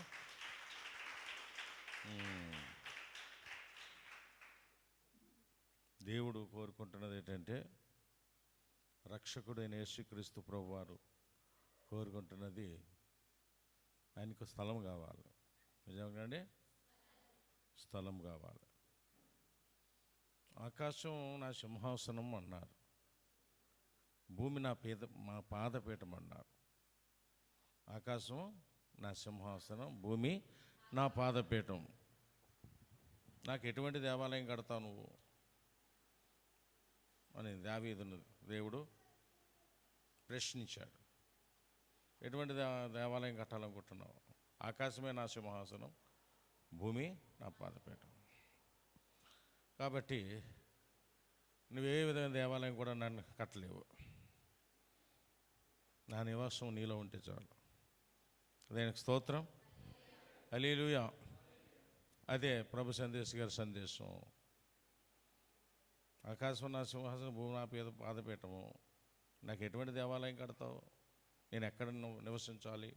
దేవుడు కోరుకుంటున్నది ఏంటంటే, రక్షకుడైన యేసుక్రీస్తు ప్రభువారు కోరుకుంటున్నది ఆయనకు స్థలం కావాలి. నిజంగానే స్థలం కావాలి. ఆకాశం నా సింహాసనం అన్నారు, భూమి మా పాదపీఠం అన్నారు. ఆకాశం నా సింహాసనం, భూమి నా పాదపీఠం. నాకు ఎటువంటి దేవాలయం కడతావు నువ్వు అని దావీదును దేవుడు ప్రశ్నించాడు. ఎటువంటి దేవాలయం కట్టాలనుకుంటున్నావు? ఆకాశమే నా సింహాసనం, భూమి నా పాదపీఠం. కాబట్టి నువ్వే విధమైన దేవాలయం కూడా నన్ను కట్టలేవు. నా నివాసం నీలో ఉంటే చాలు. దానికి స్తోత్రం, హల్లెలూయా. అదే ప్రభు సందేశ్ గారి సందేశం. ఆకాశం నా సింహాసనం, భూమి నా పాదపీఠము. నాకు ఎటువంటి దేవాలయం కడతావు? నేను ఎక్కడ నివసించాలి?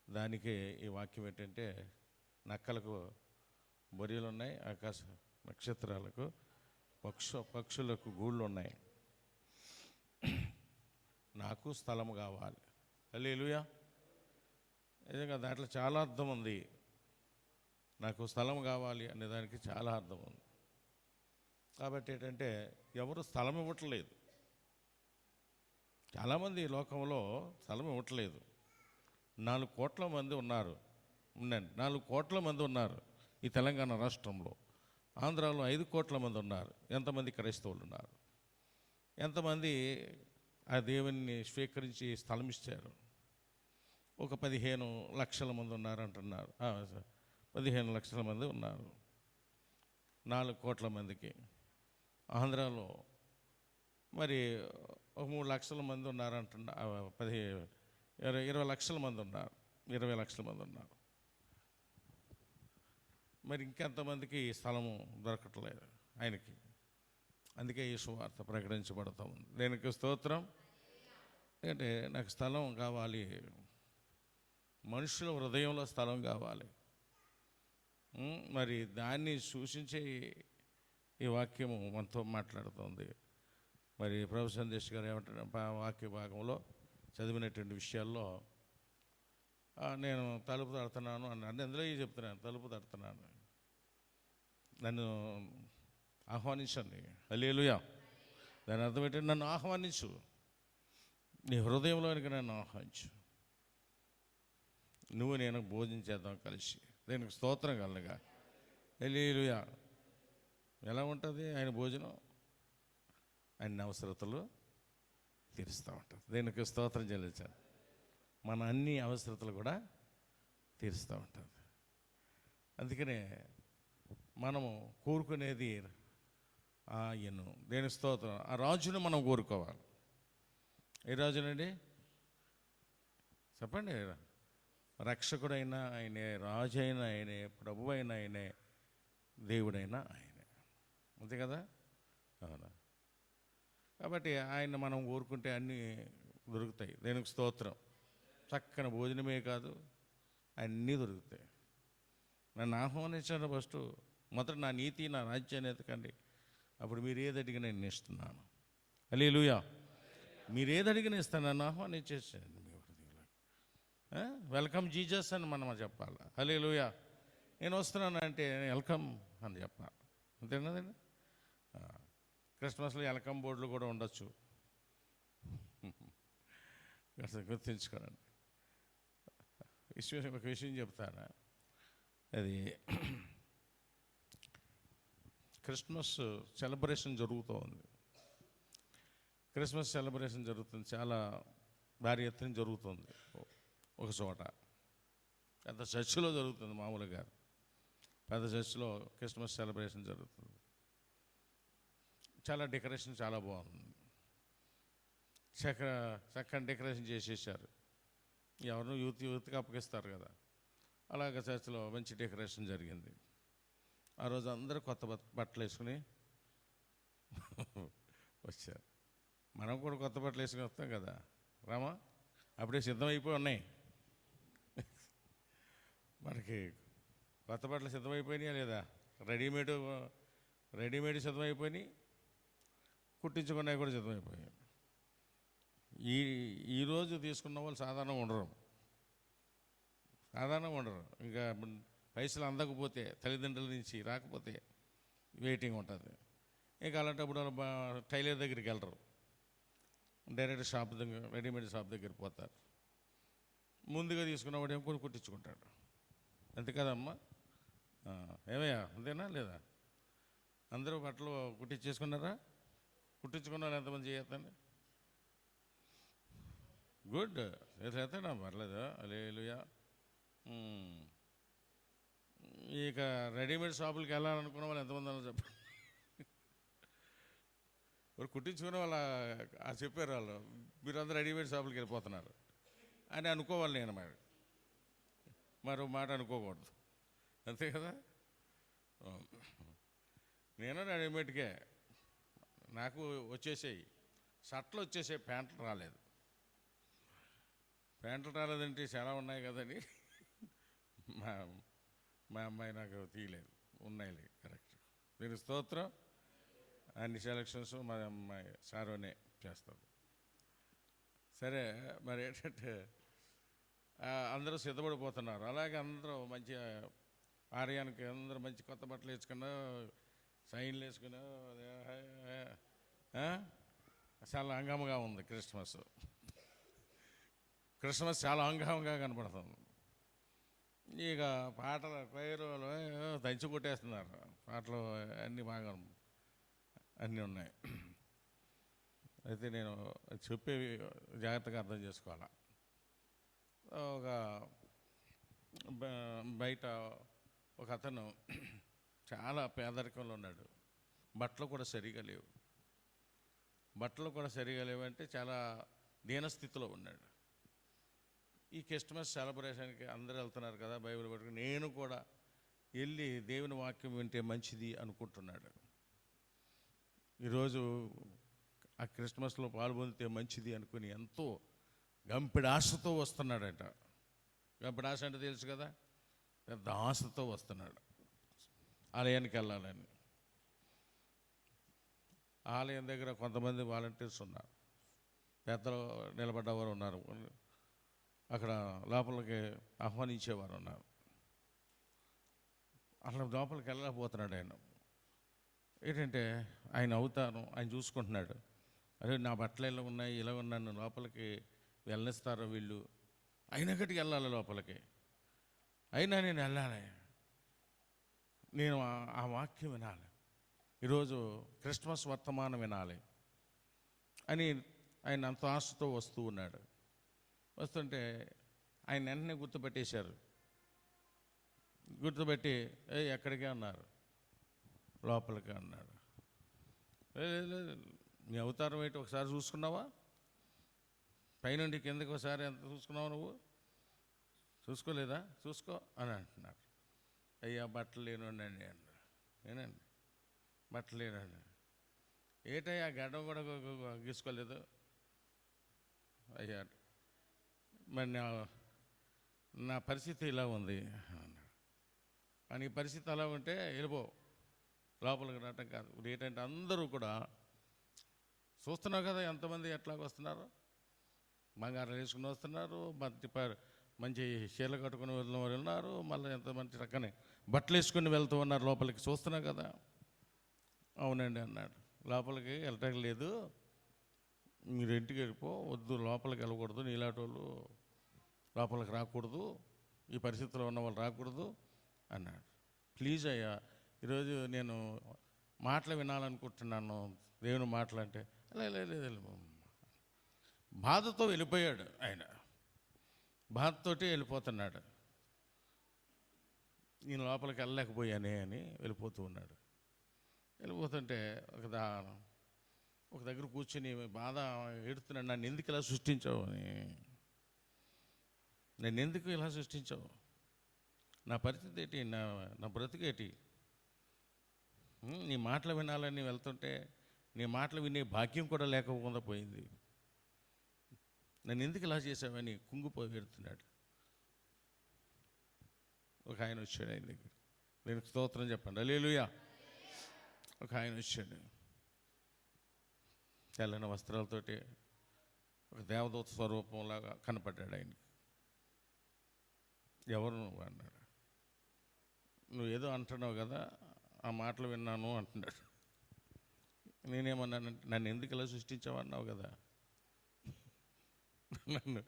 దానికి ఈ వాక్యం ఏంటంటే, నక్కలకు బొరియలు ఉన్నాయి, ఆకాశ నక్షత్రాలకు పక్షులకు గూళ్ళు ఉన్నాయి. నాకు స్థలం కావాలి. హల్లెలూయా. నిజంగా దాంట్లో చాలా అర్థం ఉంది. నాకు స్థలం కావాలి అనే దానికి చాలా అర్థం ఉంది. కాబట్టి ఏంటంటే, ఎవరు స్థలం ఇవ్వట్లేదు. చాలామంది ఈ లోకంలో స్థలం ఇవ్వట్లేదు. 4 కోట్ల మంది ఉన్నారు. 4 కోట్ల మంది ఉన్నారు ఈ తెలంగాణ రాష్ట్రంలో. ఆంధ్రాలో 5 కోట్ల మంది ఉన్నారు. ఎంతమంది క్రైస్తవులు ఉన్నారు? ఎంతమంది ఆ దేవుని స్వీకరించి స్థలం ఇచ్చారు? ఒక 15 లక్షల మంది ఉన్నారు అంటున్నారు. 15 లక్షల మంది ఉన్నారు 4 కోట్ల మందికి. ఆంధ్రాలో మరి ఒక 3 లక్షల మంది ఉన్నారంటున్నారు. 20 లక్షల మంది ఉన్నారు. 20 లక్షల మంది ఉన్నారు. మరి ఇంకెంతమందికి స్థలము దొరకట్లేదు ఆయనకి. అందుకే ఈ సువార్త ప్రకటించబడతా ఉంది. దేనికి స్తోత్రం. అంటే నాకు స్థలం కావాలి, మనుషుల హృదయంలో స్థలం కావాలి. మరి దాన్ని సూచించే ఈ వాక్యము మనతో మాట్లాడుతుంది. మరి ప్రభు సందేశ్ గారు ఏమంటారు, వాక్య భాగంలో చదివినటువంటి విషయాల్లో నేను తలుపు తడుతున్నాను అన్నాను. అందులో చెప్తున్నాను, తలుపు తడుతున్నాను, నన్ను ఆహ్వానించండి. హల్లెలూయా. దాని అర్థం ఏంటంటే, నన్ను ఆహ్వానించు, నీ హృదయంలోనికి నన్ను ఆహ్వానించు, నువ్వు నేను భోజనం చేద్దాం కలిసి. దీనికి స్తోత్రం కలగా. హల్లెలూయా. ఎలా ఉంటుంది ఆయన భోజనం? ఆయన అవసరతలు తీరుస్తూ ఉంటుంది. దీనికి స్తోత్రం చెల్లించాలి. మన అన్ని అవసరతలు కూడా తీరుస్తూ ఉంటుంది. అందుకనే మనము కోరుకునేది ఆయన్ను. దేని స్తోత్రం. ఆ రాజును మనం కోరుకోవాలి. ఏ రాజునండి చెప్పండి? రక్షకుడైనా ఆయనే, రాజు అయినా ఆయనే, ప్రభు అయినా ఆయనే, దేవుడైనా ఆయనే. అంతే కదా? అవునా? కాబట్టి ఆయన మనం కోరుకుంటే అన్నీ దొరుకుతాయి. దేనికి స్తోత్రం. చక్కని భోజనమే కాదు, అన్నీ దొరుకుతాయి. నన్ను ఆహ్వానించండి. ఫస్ట్ మొదట నా నీతి, నా రాజ్యాన్ని ఎతకండి, అప్పుడు మీరు ఏది అడిగినా నేను ఇస్తున్నాను. హల్లెలూయా. మీరు ఏది అడిగినా ఇస్తాను. నన్ను ఆహ్వానించేసేయండి మీ హృదయంలో. వెల్కమ్ జీజస్ అని మనం చెప్పాలి. హల్లెలూయా. నేను వస్తున్నాను అంటే వెల్కమ్ అని చెప్పాలి. అంతేనదండి. క్రిస్మస్లో వెల్కమ్ బోర్డులు కూడా ఉండొచ్చు, గుర్తుంచుకోండి. ఒక విషయం చెప్తాను. అది క్రిస్మస్ సెలబ్రేషన్ జరుగుతూ ఉంది. క్రిస్మస్ సెలబ్రేషన్ జరుగుతుంది, చాలా భారీ ఎత్తున జరుగుతుంది. ఒక చోట పెద్ద చర్చిలో జరుగుతుంది. మామూలుగా పెద్ద చర్చిలో క్రిస్మస్ సెలబ్రేషన్ జరుగుతుంది. చాలా డెకరేషన్ చాలా బాగుంది. చక్కని డెకరేషన్ చేసేసారు. ఎవరు యూత్కి అప్పగిస్తారు కదా, అలాగే చర్చిలో మంచి డెకరేషన్ జరిగింది. ఆ రోజు అందరూ కొత్త బట్టలు వేసుకుని వచ్చారు. మనం కూడా కొత్త బట్టలు వేసుకుని వస్తాం కదా రామా. అప్పుడే సిద్ధమైపోయి ఉన్నాయి. మనకి కొత్త బట్టలు సిద్ధమైపోయినాయా లేదా? రెడీమేడ్ సిద్ధమైపోయినాయి, కుట్టించుకున్నవి కూడా సిద్ధమైపోయాయి. ఈరోజు తీసుకున్న వాళ్ళు సాధారణంగా ఉండరు. ఇంకా పైసలు అందకపోతే, తల్లిదండ్రుల నుంచి రాకపోతే వెయిటింగ్ ఉంటుంది. ఇంకా అలాంటప్పుడు టైలర్ దగ్గరికి వెళ్ళరు, డైరెక్ట్ షాప్ దగ్గర, రెడీమేడ్ షాప్ దగ్గర పోతారు. ముందుగా తీసుకున్నవాడు ఏమో కొన్ని కుట్టించుకుంటాడు. అంతే కదమ్మా? ఏమయ్యా, అంతేనా లేదా? అందరూ బట్టలు కుట్టించేసుకున్నారా? కుట్టించుకున్నారు ఎంతమంది చేయొద్దండి? గుడ్, చేతనా, పర్లేదా? హల్లెలూయా. ఇక రెడీమేడ్ షాపులకి వెళ్ళాలనుకున్న వాళ్ళు ఎంతమంది అన్నారు చెప్పండి? వాళ్ళు కుట్టించుకునే వాళ్ళు చెప్పారు, వాళ్ళు మీరందరూ రెడీమేడ్ షాపులకి వెళ్ళిపోతున్నారు అని అనుకోవాలి. నేను మరో మాట అనుకోకూడదు, అంతే కదా? నేను రెడీమేడ్కే, నాకు వచ్చేసాయి షర్ట్లు, వచ్చేసాయి, ప్యాంట్లు రాలేదు. ప్యాంట్లు రాలేదంటే చాలా ఉన్నాయి కదండి. మా అమ్మాయి నాకు తీయలేదు, ఉన్నాయిలే, కరెక్ట్. మీరు స్తోత్రం. అన్ని సెలక్షన్స్ మా అమ్మాయి సారోనే చేస్తుంది. సరే, మరి ఏంటంటే అందరూ సిద్ధపడిపోతున్నారు. అలాగే అందరూ మంచి ఆర్యానికి అందరూ మంచి కొత్త బట్టలు వేసుకున్నా, సైన్లు వేసుకున్నా, చాలా హంగామగా ఉంది. క్రిస్మస్ చాలా హంగామంగా కనపడుతుంది. ఇక పాటలు, కొయ్యరోలు దంచి కొట్టేస్తున్నారు. పాటలు అన్నీ బాగా అన్నీ ఉన్నాయి. అయితే నేను చెప్పేవి జాగ్రత్తగా అర్థం చేసుకోవాలా. ఒక బయట ఒక అతను చాలా పేదరికంలో ఉన్నాడు. బట్టలు కూడా సరిగా లేవు అంటే చాలా దీనస్థితిలో ఉన్నాడు. ఈ క్రిస్మస్ సెలబ్రేషన్కి అందరూ వెళ్తున్నారు కదా, బైబిల్ పట్టుకుని. నేను కూడా వెళ్ళి దేవుని వాక్యం వింటే మంచిది అనుకుంటున్నాడు. ఈరోజు ఆ క్రిస్మస్లో పాల్గొందితే మంచిది అనుకుని ఎంతో గంపెడి ఆశతో వస్తున్నాడట. గంపెడి ఆశ అంటే తెలుసు కదా, పెద్ద ఆశతో వస్తున్నాడు ఆలయానికి వెళ్ళాలని. ఆలయం దగ్గర కొంతమంది వాలంటీర్స్ ఉన్నారు, పెద్దలు నిలబడ్డవారు ఉన్నారు, అక్కడ లోపలికి ఆహ్వానించేవారు ఉన్నారు. అట్లా లోపలికి వెళ్ళలేకపోతున్నాడు ఆయన. ఏంటంటే ఆయన ఆయన చూసుకుంటున్నాడు. అరే, నా బట్టలు ఇలా ఉన్నాయి, ఇలా ఉన్నాను, లోపలికి వెళ్ళనిస్తారో వీళ్ళు? అయినా గట్టికి వెళ్ళాలి లోపలికి. అయినా నేను వెళ్ళాలి, నేను ఆ వాక్యం వినాలి, ఈరోజు క్రిస్మస్ వర్తమానం వినాలి అని ఆయన అంత ఆశతో వస్తూ ఉన్నాడు. వస్తుంటే ఆయన వెంటనే గుర్తుపెట్టేశారు. గుర్తుపెట్టి ఎక్కడికే అన్నారు, లోపలికే అన్నాడు. నీ అవతారం ఏంటి ఒకసారి చూసుకున్నావా? పైనుండి కిందకి ఒకసారి ఎంత చూసుకున్నావు నువ్వు? చూసుకోలేదా? చూసుకో అని అంటున్నారు. అయ్యా, బట్టలు లేనండి అన్నారు. ఏనండి, బట్టలు లేనండి. ఏటయ్యా, గడ్డం కూడా గీసుకోలేదు? అయ్యా, మరి నా పరిస్థితి ఇలా ఉంది అన్నాడు. కానీ ఈ పరిస్థితి అలా ఉంటే వెళ్ళిపో, లోపలికి రావటం కాదు. ఏంటంటే అందరూ కూడా చూస్తున్నావు కదా ఎంతమంది ఎట్లాగ వస్తున్నారు. బంగారం వేసుకుని వస్తున్నారు, మంచి చీరలు కట్టుకుని వెళ్ళిన వారు ఉన్నారు, మళ్ళీ ఎంతమంది రకనే బట్టలు వేసుకుని వెళ్తూ ఉన్నారు లోపలికి. చూస్తున్నావు కదా. అవునండి అన్నాడు. లోపలికి వెళ్ళటం లేదు, మీరు ఇంటికి వెళ్ళిపో, వద్దు, లోపలికి వెళ్ళకూడదు, నీలాంటి వాళ్ళు లోపలికి రాకూడదు, ఈ పరిస్థితిలో ఉన్న వాళ్ళు రాకూడదు అన్నాడు. ప్లీజ్ అయ్యా, ఈరోజు నేను మాటలు వినాలనుకుంటున్నాను, దేవుని మాటలు అంటే. లేదు, బాధతో వెళ్ళిపోయాడు ఆయన. బాధతోటి వెళ్ళిపోతున్నాడు. నేను లోపలికి వెళ్ళలేకపోయానే అని వెళ్ళిపోతూ ఉన్నాడు. వెళ్ళిపోతుంటే ఒక దగ్గర కూర్చొని బాధ ఏడుతున్నాడు. నన్ను ఎందుకు ఇలా సృష్టించావు అని, నన్ను ఎందుకు ఇలా సృష్టించావు, నా పరిస్థితి ఏంటి, నా బ్రతికేటి? నీ మాటలు వినాలని వెళ్తుంటే నీ మాటలు వినే భాగ్యం కూడా లేకుండా పోయింది. నన్ను ఎందుకు ఇలా చేసావని కుంగిపోయి పెడుతున్నాడు. ఒక ఆయన వచ్చాడు ఆయన దగ్గర, నేను స్తోత్రం చెప్పండి హల్లెలూయా. ఒక ఆయన వచ్చాడు, తెల్లని వస్త్రాలతోటి ఒక దేవదూత స్వరూపంలాగా కనపడ్డాడు ఆయనకి. ఎవరు నువ్వు అన్నాడు. నువ్వు ఏదో అంటున్నావు కదా, ఆ మాటలు విన్నాను అంటున్నాడు. నేనేమన్నానంటే, నన్ను ఎందుకు ఇలా సృష్టించావు అన్నావు కదా, నన్ను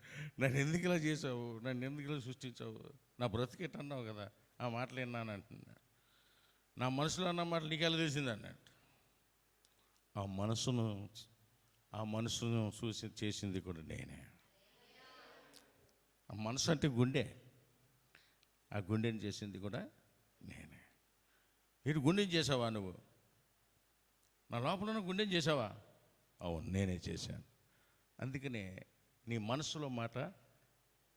ఎందుకు ఇలా చేసావు, నన్ను ఎందుకు ఇలా సృష్టించావు, నా బ్రతికెట్ అన్నావు కదా, ఆ మాటలు విన్నాను అంటున్నాడు. నా మనసులో అన్న మాటలు నీకెలా తెలిసింది అన్నాడు. ఆ మనసును చూసి చేసింది కూడా నేనే. ఆ మనసు అంటే గుండె, ఆ గుండెని చేసింది కూడా నేనే. ఇటు గుండెని చేసావా నువ్వు, నా లోపల ఉన్న గుండెని చేసావా? అవును, నేనే చేశాను. అందుకనే నీ మనసులో మాట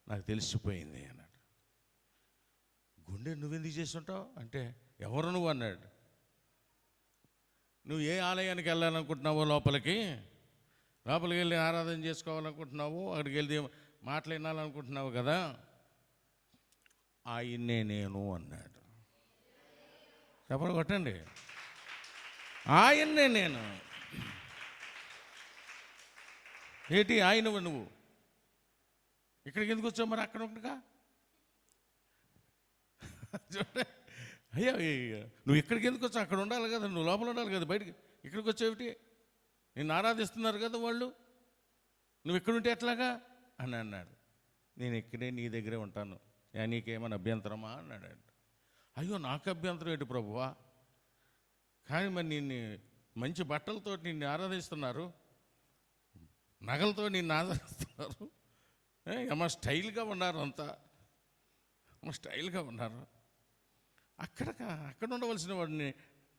నాకు తెలిసిపోయింది అన్నాడు. గుండె నువ్వెందుకు చేస్తుంటావు అంటే, ఎవరు నువ్వు అన్నాడు. నువ్వు ఏ ఆలయానికి వెళ్ళాలనుకుంటున్నావో, లోపలికి వెళ్ళి ఆరాధన చేసుకోవాలనుకుంటున్నావు, అక్కడికి వెళ్ళి మాటలు వినాలనుకుంటున్నావు కదా, ఆయన్నే నేను అన్నాడు. చెప్పలు కొట్టండి, ఆయన్నే నేను. ఏంటి ఆయన నువ్వు ఇక్కడికి ఎందుకు వచ్చావు మరి, అక్కడ ఉండగా? అయ్యా నువ్వు ఇక్కడికి ఎందుకు వచ్చావు, అక్కడ ఉండాలి కదా, నువ్వు లోపల ఉండాలి కదా, బయటికి ఇక్కడికి వచ్చేవిటి, నిన్ను ఆరాధిస్తున్నారు కదా వాళ్ళు, నువ్వు ఇక్కడుంటే ఎట్లాగా అని అన్నాడు. నేను ఇక్కడే నీ దగ్గరే ఉంటాను, నీకేమైనా అభ్యంతరమా అన్నాడు. అయ్యో నాకు అభ్యంతరం ఏంటి ప్రభువా, కానీ మరి నిన్ను మంచి బట్టలతో నిన్ను ఆరాధిస్తున్నారు, నగలతో నిన్ను ఆరాధిస్తున్నారు, ఏమో స్టైల్గా ఉన్నారు, అంతా స్టైల్గా ఉన్నారు, అక్కడ ఉండవలసిన వాడిని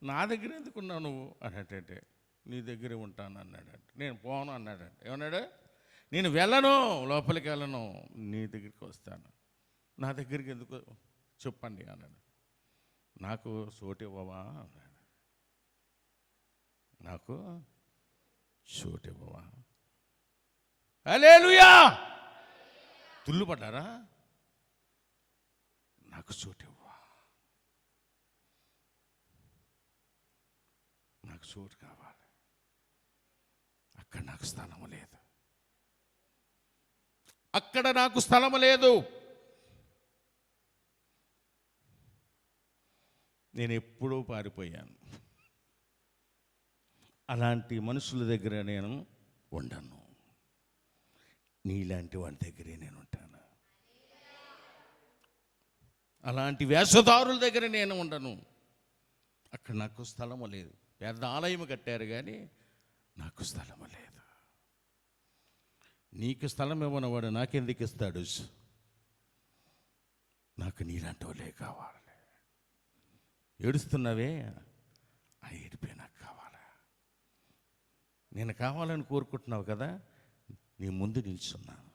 నా దగ్గర ఎందుకున్నావు నువ్వు అన్నట్టే. నీ దగ్గరే ఉంటాను అన్నాడంట. నేను పోను అన్నాడంట. ఏమన్నాడు? నేను వెళ్ళను, లోపలికి వెళ్ళను, నీ దగ్గరికి వస్తాను. నా దగ్గరికి ఎందుకు చెప్పండి అన్నాడు. నాకు చోటు ఇవ్వవా అన్నాడు. నాకు చోటు ఇవ్వవా? హల్లెలూయా! తుళ్ళు పడ్డారా? నాకు చోటు ఇవ్వవా, నాకు చోటు కావాలి, అక్కడ నాకు స్థలము లేదు, అక్కడ నాకు స్థలము లేదు. నేను ఎప్పుడూ పారిపోయాను. అలాంటి మనుషుల దగ్గర నేను ఉండను, నీలాంటి వాడి దగ్గరే నేను ఉంటాను. అలాంటి వేషధారుల దగ్గర నేను ఉండను, అక్కడ నాకు స్థలము లేదు. పెద్ద ఆలయం కట్టారు కానీ నాకు స్థలము లేదు. నీకు స్థలం ఇవ్వనవాడు నాకెందుకు ఇస్తాడు? నాకు నీలాంటి వాళ్ళే కావాలి. ఏడుస్తున్నావే, ఆ ఏడిపే నాకు కావాలా? నేను కావాలని కోరుకుంటున్నావు కదా, నీ ముందు నిల్చున్నాను.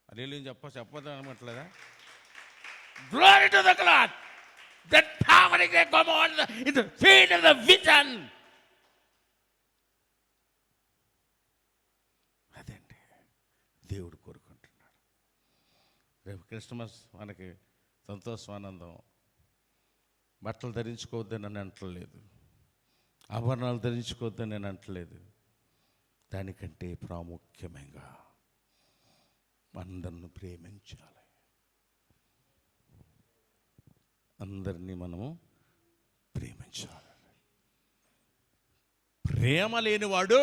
అదేం చెప్పదా అనట్లేదా? Glory to the God that power is come on in the feet of the vision. అదండి దేవుడు కోరుకుంటున్నాడు. రేపు క్రిస్మస్ మనకి సంతోషం, ఆనందం. బట్టలు ధరించుకోవద్దని నేను అంటలేదు, ఆభరణాలు ధరించుకోవద్దని నేను అంటలేదు. దానికంటే ప్రాముఖ్యంగా అందరిని ప్రేమించాలి. అందరినీ మనము ప్రేమించాలి. ప్రేమ లేనివాడు,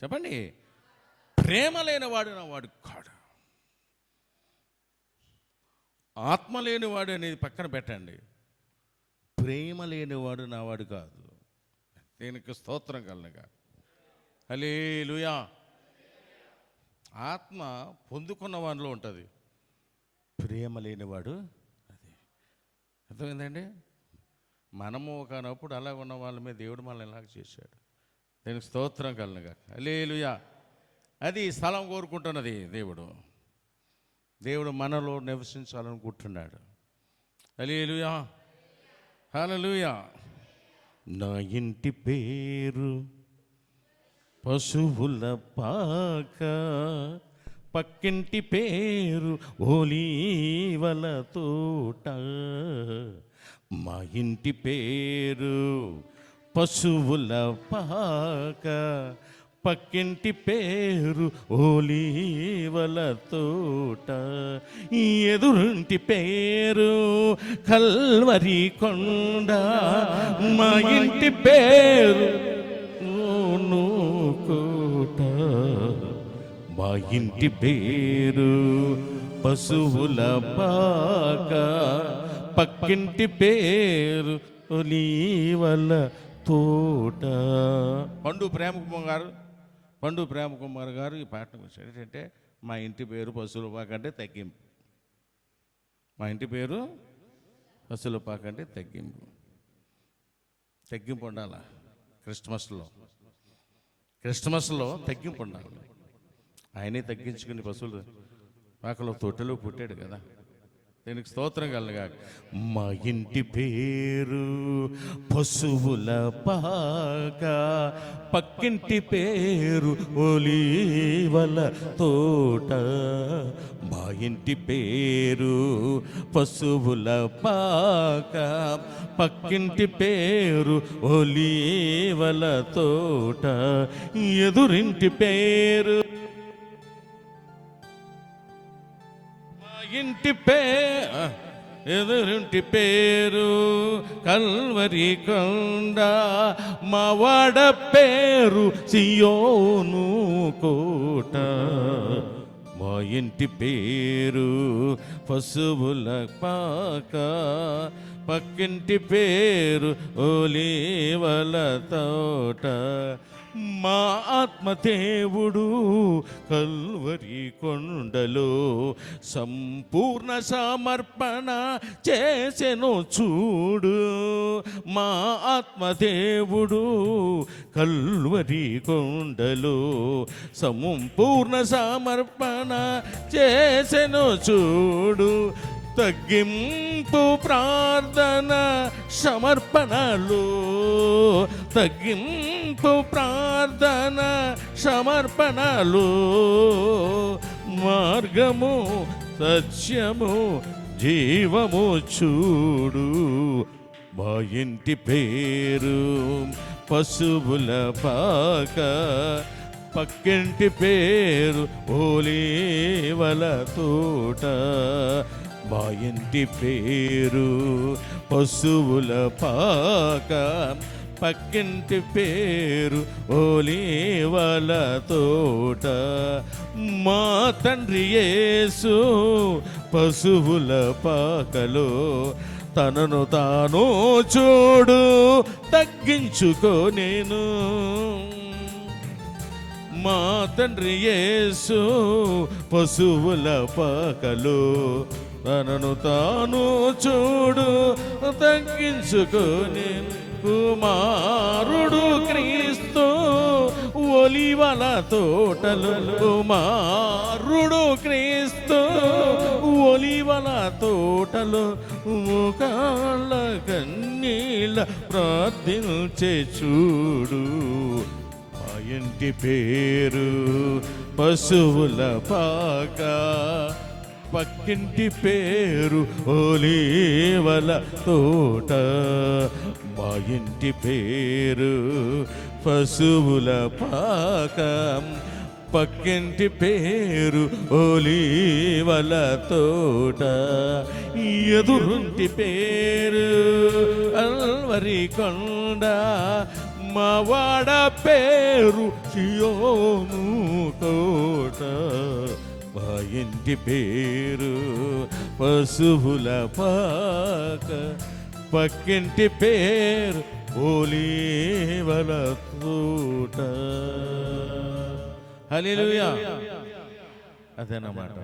చెప్పండి, ప్రేమ లేనివాడు నా వాడు కాడు. ఆత్మ లేనివాడు అనేది పక్కన పెట్టండి, ప్రేమ లేనివాడు నా వాడు కాదు. దీనికి స్తోత్రం కలగా. హల్లెలూయా. ఆత్మ పొందుకున్న వాడిలో ఉంటుంది, ప్రేమ లేనివాడు అది. అర్థమైందండి? మనము ఒకనప్పుడు అలా ఉన్న వాళ్ళ మీద దేవుడు మనల్ని ఎలాగ చేశాడు. దీనికి స్తోత్రం కలగా. హల్లెలూయా. అది స్థలం కోరుకుంటున్నది దేవుడు. దేవుడు మనలో నివసించాలనుకుంటున్నాడు. హల్లెలూయా, హల్లెలూయా. నా ఇంటి పేరు పశువుల పాక పక్కింటి పేరు ఓలీవల తోట, మా ఇంటి పేరు పశువుల పాక పక్కింటి పేరు ఓలీవల తోట, ఎదురింటి పేరు కల్వరి కొండ, మా ఇంటి పేరు కోట, మా ఇంటి పేరు పశువుల పాక పక్కింటి పేరు ఒలీవల తోట. పండు ప్రేమ కుమార్ గారు ఈ పాటను వచ్చారు. ఏంటంటే మా ఇంటి పేరు పశువుల పాక అంటే తగ్గింపు. మా ఇంటి పేరు పశువుల పాక అంటే తగ్గింపు ఉండాలా. క్రిస్మస్లో తగ్గింపు ఉండాలి. ఆయనే తగ్గించుకుని పశువులు పాకలో తొట్టెలో పుట్టాడు కదా, దీనికి స్తోత్రం కలగా. మా ఇంటి పేరు పశువుల పాక పక్కింటి పేరు ఒలీవల తోట, మా ఇంటి పేరు పశువుల పాక పక్కింటి పేరు ఒలీవల తోట, ఎదురింటి పేరు ఎదురింటి పేరు కల్వరి కొండ, మా వాడ పేరు సియోను కోట, మా ఇంటి పేరు పశువుల పాక పక్కింటి పేరు ఒలీవల తోట, మా ఆత్మదేవుడు కల్వరి కొండలో సంపూర్ణ సమర్పణ చేసెను చూడు, మా ఆత్మదేవుడు కల్వరి కొండలో సంపూర్ణ సమర్పణ చేసెను చూడు, తగ్గింపు ప్రార్థన సమర్పణలో, తగ్గింపు ప్రార్థన సమర్పణలో, మార్గము సత్యము జీవము చూడు, మా ఇంటి పేరు పశువుల పాక పక్కింటి పేరు ఒలీవల తోట, మా ఇంటి పేరు పశువుల పాక పక్కింటి పేరు ఒలీవల తోట, మా తండ్రి యేసు పశువుల పాకలో తనను తాను చూడు తగ్గించుకో నేను, మా తండ్రి యేసు పశువుల పాకలో తనను తాను చూడు తగ్గించుకొని, కుమారుడు క్రీస్తు ఒలీవల తోటలు, కుమారుడు క్రీస్తు ఒలీవల తోటలు, ముఖాల కన్నీళ్ళ ప్రార్థించే చూడు, మా ఇంటి పేరు పశువుల పాక పక్కింటి పేరు ఒలీవల తోట, మా ఇంటి పేరు పశువుల పాక పక్కింటి పేరు ఒలీవల తోట, ఎదురుంటి పేరు కల్వరి కొండ, మా వాడ పేరు సియోను కోట, మా ఇంటి పేరు పశువుల పాక పక్కింటి పేరు ఒలీవల తోట. హల్లెలూయా. అదేనమాట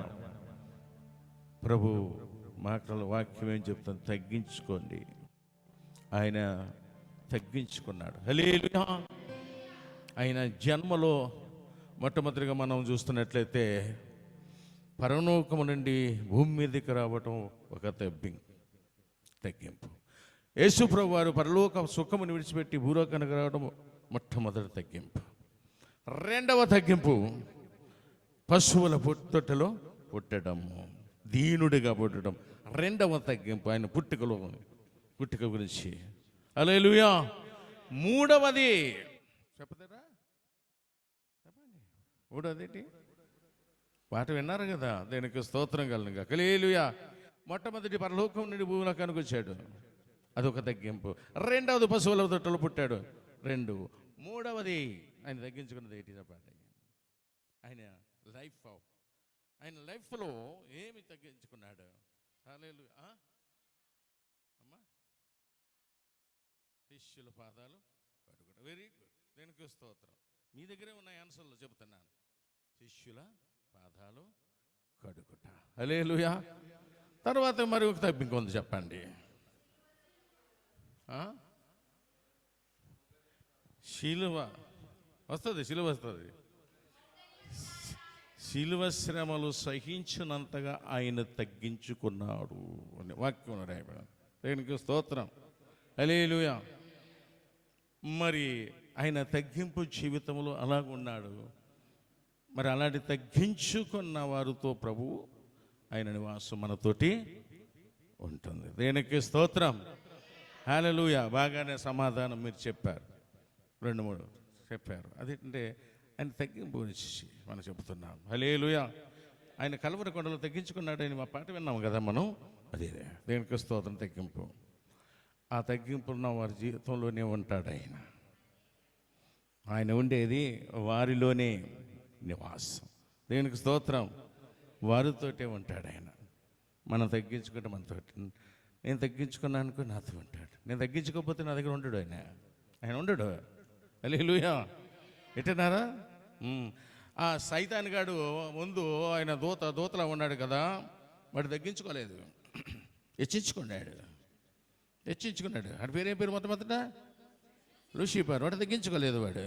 ప్రభు మాటల వాక్యం ఏం చెప్తాను, తగ్గించుకోండి. ఆయన తగ్గించుకున్నాడు. హల్లెలూయా. ఆయన జన్మలో మొట్టమొదటిగా మనం చూస్తున్నట్లయితే పరలోకము నుండి భూమి మీదకి రావటం ఒక తగ్గింపు. యేసు ప్రభు వారు పరలోక సుఖముని విడిచిపెట్టి భూలోకానికి రావడం మొట్టమొదటి తగ్గింపు. రెండవ తగ్గింపు పశువుల తొట్టెలో పుట్టడము, దీనుడిగా పుట్టడం. రెండవ తగ్గింపు ఆయన పుట్టుక గురించి. హల్లెలూయా. మూడవది చెప్పతారా? చెప్పండి. మూడవది పాట విన్నారు కదా, దేనికి స్తోత్రం కలనుగా. హల్లెలూయా. మొట్టమొదటి పరలోకం నుండి భూమిలోకి వచ్చాడు, అదొక తగ్గింపు. రెండవది పశువుల తొట్టెలో పుట్టాడు, 2. మూడవది ఆయన తగ్గించుకున్నది ఏంటి చెప్పండి? ఆయన లైఫ్లో ఏమి తగ్గించుకున్నాడు? హల్లెలూయా. అమ్మా, శిష్యుల పాదాలు కడుగుట. వెరీ గుడ్, దేనికి స్తోత్రం. మీ దగ్గరే ఉన్న ఆన్సర్లు చెబుతున్నాను. శిష్యుల పాదాలు కడుగుట. హల్లెలూయా. తర్వాత మరి ఒక తగ్గింపు ఉంది చెప్పండి. శిలువ వస్తుంది. శిలువ శ్రమలు సహించినంతగా ఆయన తగ్గించుకున్నాడు అని వాక్యం రాయబడింది. దేవునికి స్తోత్రం. హల్లెలూయా. మరి ఆయన తగ్గింపు జీవితంలో అలాగున్నాడు. మరి అలాంటి తగ్గించుకున్న వారితో ప్రభువు ఆయన నివాసం మనతోటి ఉంటుంది. దేవునికి స్తోత్రం. హల్లెలూయా. బాగానే సమాధానం మీరు చెప్పారు, 2-3 చెప్పారు. అదేంటంటే ఆయన తగ్గింపు గురించి మనం చెబుతున్నాం. హల్లెలూయా. ఆయన కలువరి కొండలో తగ్గించుకున్నాడని మా పాట విన్నాము కదా మనం. అదే దేవునికి స్తోత్రం. తగ్గింపు, ఆ తగ్గింపు ఉన్న వారి జీవితంలోనే ఉంటాడు ఆయన ఉండేది వారిలోనే నివాసం. దేవునికి స్తోత్రం. వారితోటే ఉంటాడు ఆయన. మనం తగ్గించుకుంటే మనతో. నేను తగ్గించుకున్నాను అనుకో నాతో ఉంటాడు. నేను తగ్గించుకోకపోతే నా దగ్గర ఉండడు ఆయన ఉండడు. హల్లెలూయా. ఎట్టనారా? ఆ సైతాన్ గాడు ముందు ఆయన దూతలా ఉన్నాడు కదా, వాడు తగ్గించుకోలేదు, హెచ్చించుకున్నాడు. వాడి పేరేం పేరు మొట్టమొదట? లూసిఫర్. వాడు తగ్గించుకోలేదు. వాడు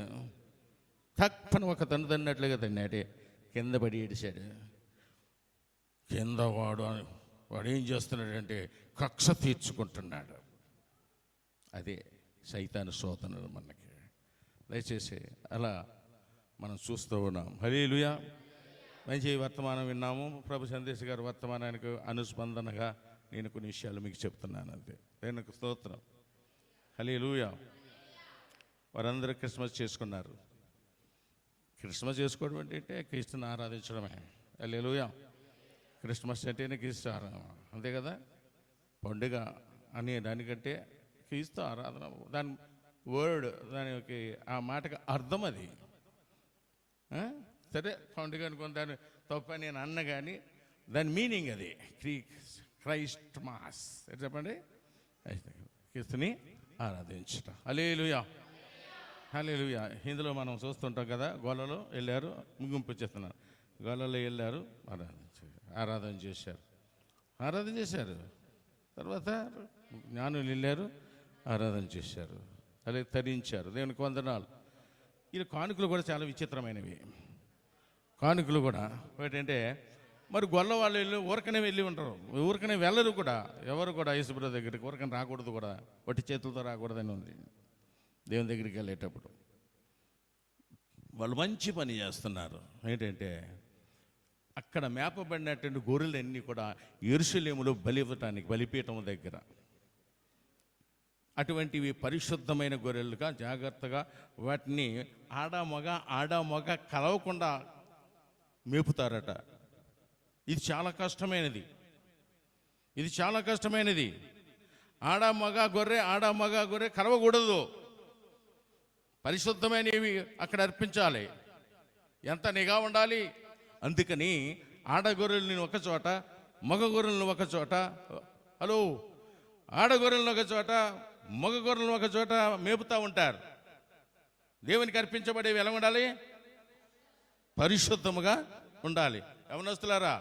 తప్పని ఒక తన్నట్లుగా తన్నాడే, కింద పడి ఏడిశాడు. కింద వాడు ఏం చేస్తున్నాడంటే కక్ష తీర్చుకుంటున్నాడు. అదే సైతాను శోధనలు మనకి. దయచేసి అలా మనం చూస్తూ ఉన్నాం. హల్లెలూయా. మంచి వర్తమానం విన్నాము. ప్రభు సందేశ్ గారి వర్తమానానికి అనుస్పందనగా నేను కొన్ని విషయాలు మీకు చెప్తున్నాను. అంతే. దేవునికి స్తోత్రం. హల్లెలూయా. వారందరూ క్రిస్మస్ చేసుకున్నారు. క్రిస్మస్ చేసుకోవడం అంటే క్రీస్తుని ఆరాధించడమే. హల్లెలూయా. క్రిస్మస్ అంటేనే క్రీస్తు ఆరాధన, అంతే కదా. పండుగ అనే దానికంటే క్రీస్తు ఆరాధన, దాని వర్డ్, దానికి ఆ మాటకి అర్థం అది. సరే పండుగ అనుకుని దాని తప్పని నేను అన్న, కానీ దాని మీనింగ్ అది. క్రైస్ట్ మాస్ చెప్పండి, క్రీస్తుని ఆరాధించటం. హల్లెలూయా. హల్లెలూయా. ఇందులో మనం చూస్తుంటాం కదా, గోలలో వెళ్ళారు, ముగింపు చేస్తున్నారు. గోలలో వెళ్ళారు, ఆరాధన చేశారు. తర్వాత జ్ఞానులు వెళ్ళారు, ఆరాధన చేశారు, అలాగే తరించారు. దేవునికి వందనాలు. ఈ కానుకలు కూడా చాలా విచిత్రమైనవి. కానుకలు కూడా ఏంటంటే, మరి గొల్ల వాళ్ళు ఊరకనే వెళ్ళి ఉంటారు, ఊరకనే వెళ్ళరు కూడా. ఎవరు కూడా యేసుప్రభు దగ్గరికి ఊరకనే రాకూడదు కూడా, వట్టి చేతులతో రాకూడదని ఉంది. దేవుని దగ్గరికి వెళ్ళేటప్పుడు వాళ్ళు మంచి పని చేస్తున్నారు. ఏంటంటే, అక్కడ మేపబడినటువంటి గొర్రెలన్నీ కూడా యెరూషలేములో బలిపీఠం దగ్గర అటువంటివి పరిశుద్ధమైన గొర్రెలుగా జాగ్రత్తగా వాటిని ఆడ మగ కలవకుండా మేపుతారట. ఇది చాలా కష్టమైనది. ఆడ మగ గొర్రె కలవకూడదు. పరిశుద్ధమైనవి అక్కడ అర్పించాలి. ఎంత నిఘా ఉండాలి. అందుకని ఆడగొర్రెల్ని ఒక చోట, మగ గొర్రెలను ఒక చోట, ఆడగొర్రెలను ఒక చోట, మగ గొర్రెలను ఒక చోట మేపుతూ ఉంటారు. దేవునికి అర్పించబడేవి ఎలా ఉండాలి? పరిశుద్ధముగా ఉండాలి. యవనస్తులారా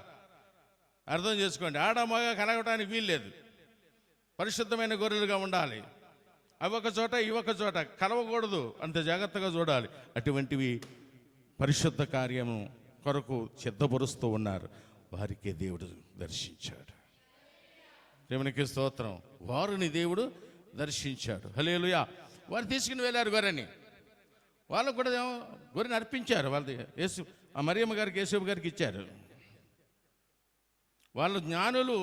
అర్థం చేసుకోండి. ఆడ మగ కలగటానికి వీల్లేదు. పరిశుద్ధమైన గొర్రెలుగా ఉండాలి. అవి ఒక చోట, ఇవి ఒక చోట కలవకూడదు. అంత జాగ్రత్తగా చూడాలి. అటువంటివి పరిశుద్ధ కార్యము కొరకు సిద్ధపరుస్తూ ఉన్నారు. వారికి దేవుడు దర్శించాడు. దేవునికి స్తోత్రం. వారిని దేవుడు దర్శించాడు. హల్లెలూయా. వారు తీసుకుని వెళ్ళారు గొర్రెని. వాళ్ళకు కూడా గొర్రెని అర్పించారు. వాళ్ళది యేసు ఆ మరియమ్మ గారికి యేసేపు గారికి ఇచ్చారు. వాళ్ళు జ్ఞానులు.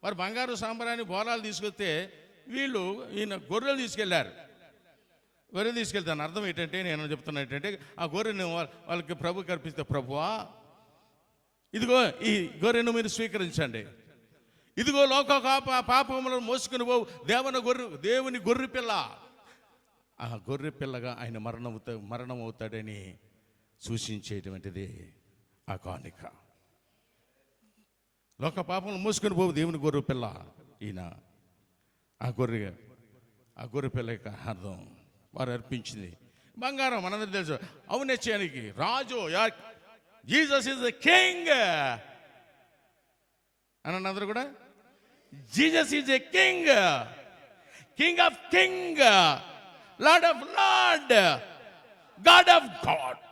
వారు బంగారు సాంబ్రాణి బోలాలు తీసుకొస్తే వీళ్ళు ఈయన గొర్రెలు తీసుకెళ్లారు. గొర్రెలు తీసుకెళ్తాను అర్థం ఏంటంటే, నేను చెప్తున్నా ఏంటంటే, ఆ గొర్రెను వాళ్ళకి ప్రభుకి అర్పిస్తే, ప్రభువా ఇదిగో ఈ గొర్రెను మీరు స్వీకరించండి, ఇదిగో లోక పాపములను మోసుకుని పోవు దేవుని గొర్రె పిల్ల. ఆ గొర్రె పిల్లగా ఆయన మరణం అవుతాడని సూచించేటువంటిది ఆ కానుక. లోక పాపములను మోసుకుని పోవు దేవుని గొర్రె పిల్ల ఈయన. ఆ గొర్రె పిల్ల యొక్క అర్థం వారు అర్పించింది బంగారం. మనందరూ తెలుసు ఔన్నత్యానికి రాజు. జీసస్ ఈజ్ ద కింగ్ అని అందరూ కూడా, Jesus is a king, king of king, lord of lord, God of God.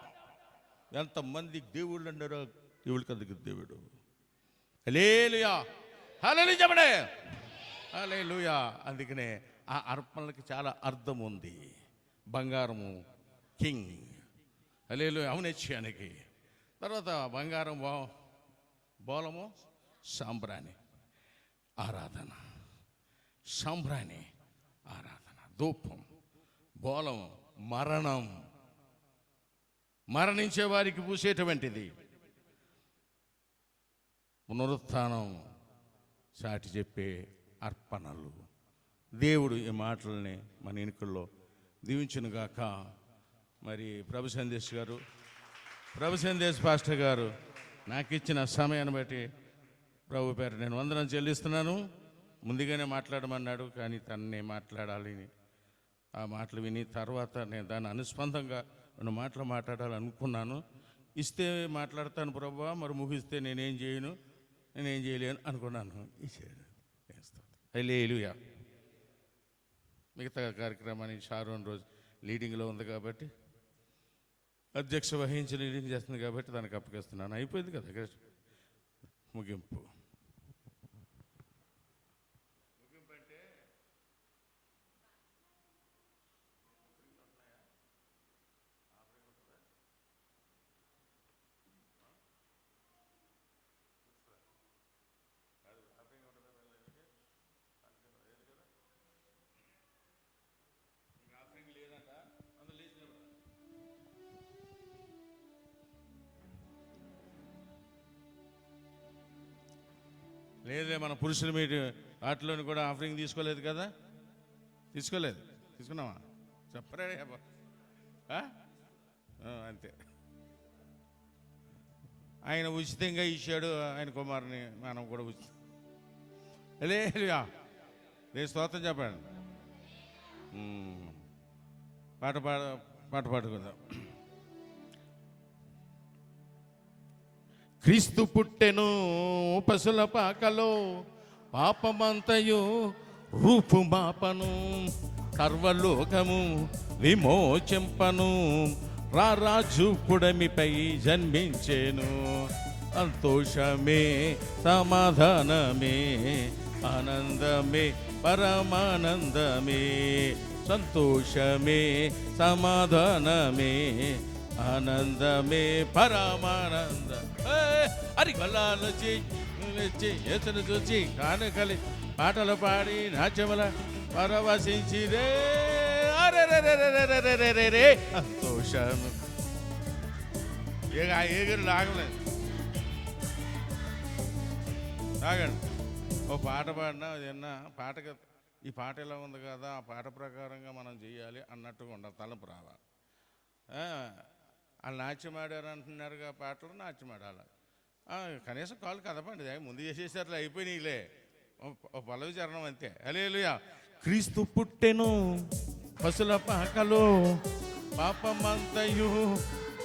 ఎంతమంది దేవుళ్ళు అన్నారో, దేవుళ్ళ కదకి దేవుడు. హల్లెలూయా, హల్లెలూయా చెప్పండి, హల్లెలూయా. అందుకనే ఆ అర్పణలకి చాలా అర్థం ఉంది. బంగారము కింగ్, హల్లెలూయా, ఔన్నత్యానికి. తర్వాత బంగారం బోలము సాంబ్రాణి ఆరాధన, సాంబ్రాణి ఆరాధన, ధూపం, బోలం మరణం, మరణించే వారికి పూసేటువంటిది, పునరుత్థానం సాటి చెప్పే అర్పణలు. దేవుడు ఈ మాటల్ని మన ఎన్నికల్లో దీవించునుగాక. మరి ప్రభు సందేశ్ పాస్టర్ గారు నాకు ఇచ్చిన సమయాన్ని బట్టి ప్రభు పేరు నేను వందనం చెల్లిస్తున్నాను. ముందుగానే మాట్లాడమన్నాడు, కానీ తననే మాట్లాడాలి. ఆ మాటలు విని తర్వాత నేను దాన్ని అనుస్పందంగా రెండు మాటలు మాట్లాడాలనుకున్నాను. ఇస్తే మాట్లాడతాను ప్రభువా, మరి ముగిస్తే నేనేం చేయలేను అనుకున్నాను. ఇచ్చాడు. హల్లెలూయా. మిగతా కార్యక్రమానికి షారోన్ రోజు లీడింగ్లో ఉంది కాబట్టి, అధ్యక్ష వహించి లీడింగ్ చేస్తుంది కాబట్టి దానికి అప్పగిస్తున్నాను. అయిపోయింది కదా ముగింపు. అంటే లేదే, మన పురుషుల మీటింగ్ వాటిలోని కూడా ఆఫరింగ్ తీసుకోలేదు కదా? తీసుకున్నావా? చెప్పరే అంతే. ఆయన ఉచితంగా ఇచ్చాడు ఆయన కుమారుని, మనం కూడా ఉచితం. లేదుగా నేను స్తోత్రం చెప్పండి. పాట పాడుకుందాం. క్రీస్తు పుట్టెను పశుల పాకలో, పాపమంతయు రూపుమాపను, సర్వలోకము విమోచింపను, రారాజు పుడమిపై జన్మించెను. సంతోషమే సమాధానమే ఆనందమే పరమానందమే, సంతోషమే సమాధానమే ఆనందమే పరమానంద. అరి గొల్లాలు వచ్చి ఎసును చూచి కానుకలి పాటలు పాడి నాట్యముల పరవశించి రే రే సంతోషము. ఏగురు లాగలేదు, లాగండి. ఓ పాట పాడినా ఏదన్నా పాటకి ఈ పాట ఎలా ఉంది కదా, ఆ పాట ప్రకారంగా మనం చేయాలి అన్నట్టుగా ఉండాలి, తలంపు రావాలి. వాళ్ళు నాట్యం ఆడారు అంటున్నారుగా, పాటలు నాట్యం ఆడాలి. కనీసం కాళ్ళు కదపండి, ముందు చేసేసరికి అయిపోయినాయిలే, ఓ పల్లవి చరణం అంతే. హల్లెలూయా. క్రీస్తు పుట్టెను పశుల పాకలో, పాపమంతయు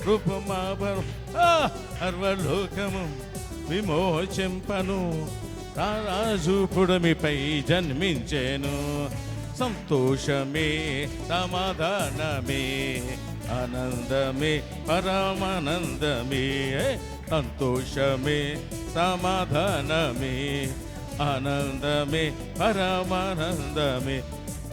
రూపమాపను, సర్వలోకము విమోచింపను, రారాజు పుడమిపై జన్మించెను. సంతోషమే సమాధానమే ఆనందమే పరమానందమే, సంతోషమే సమాధానమే ఆనందమే పరమానందమే.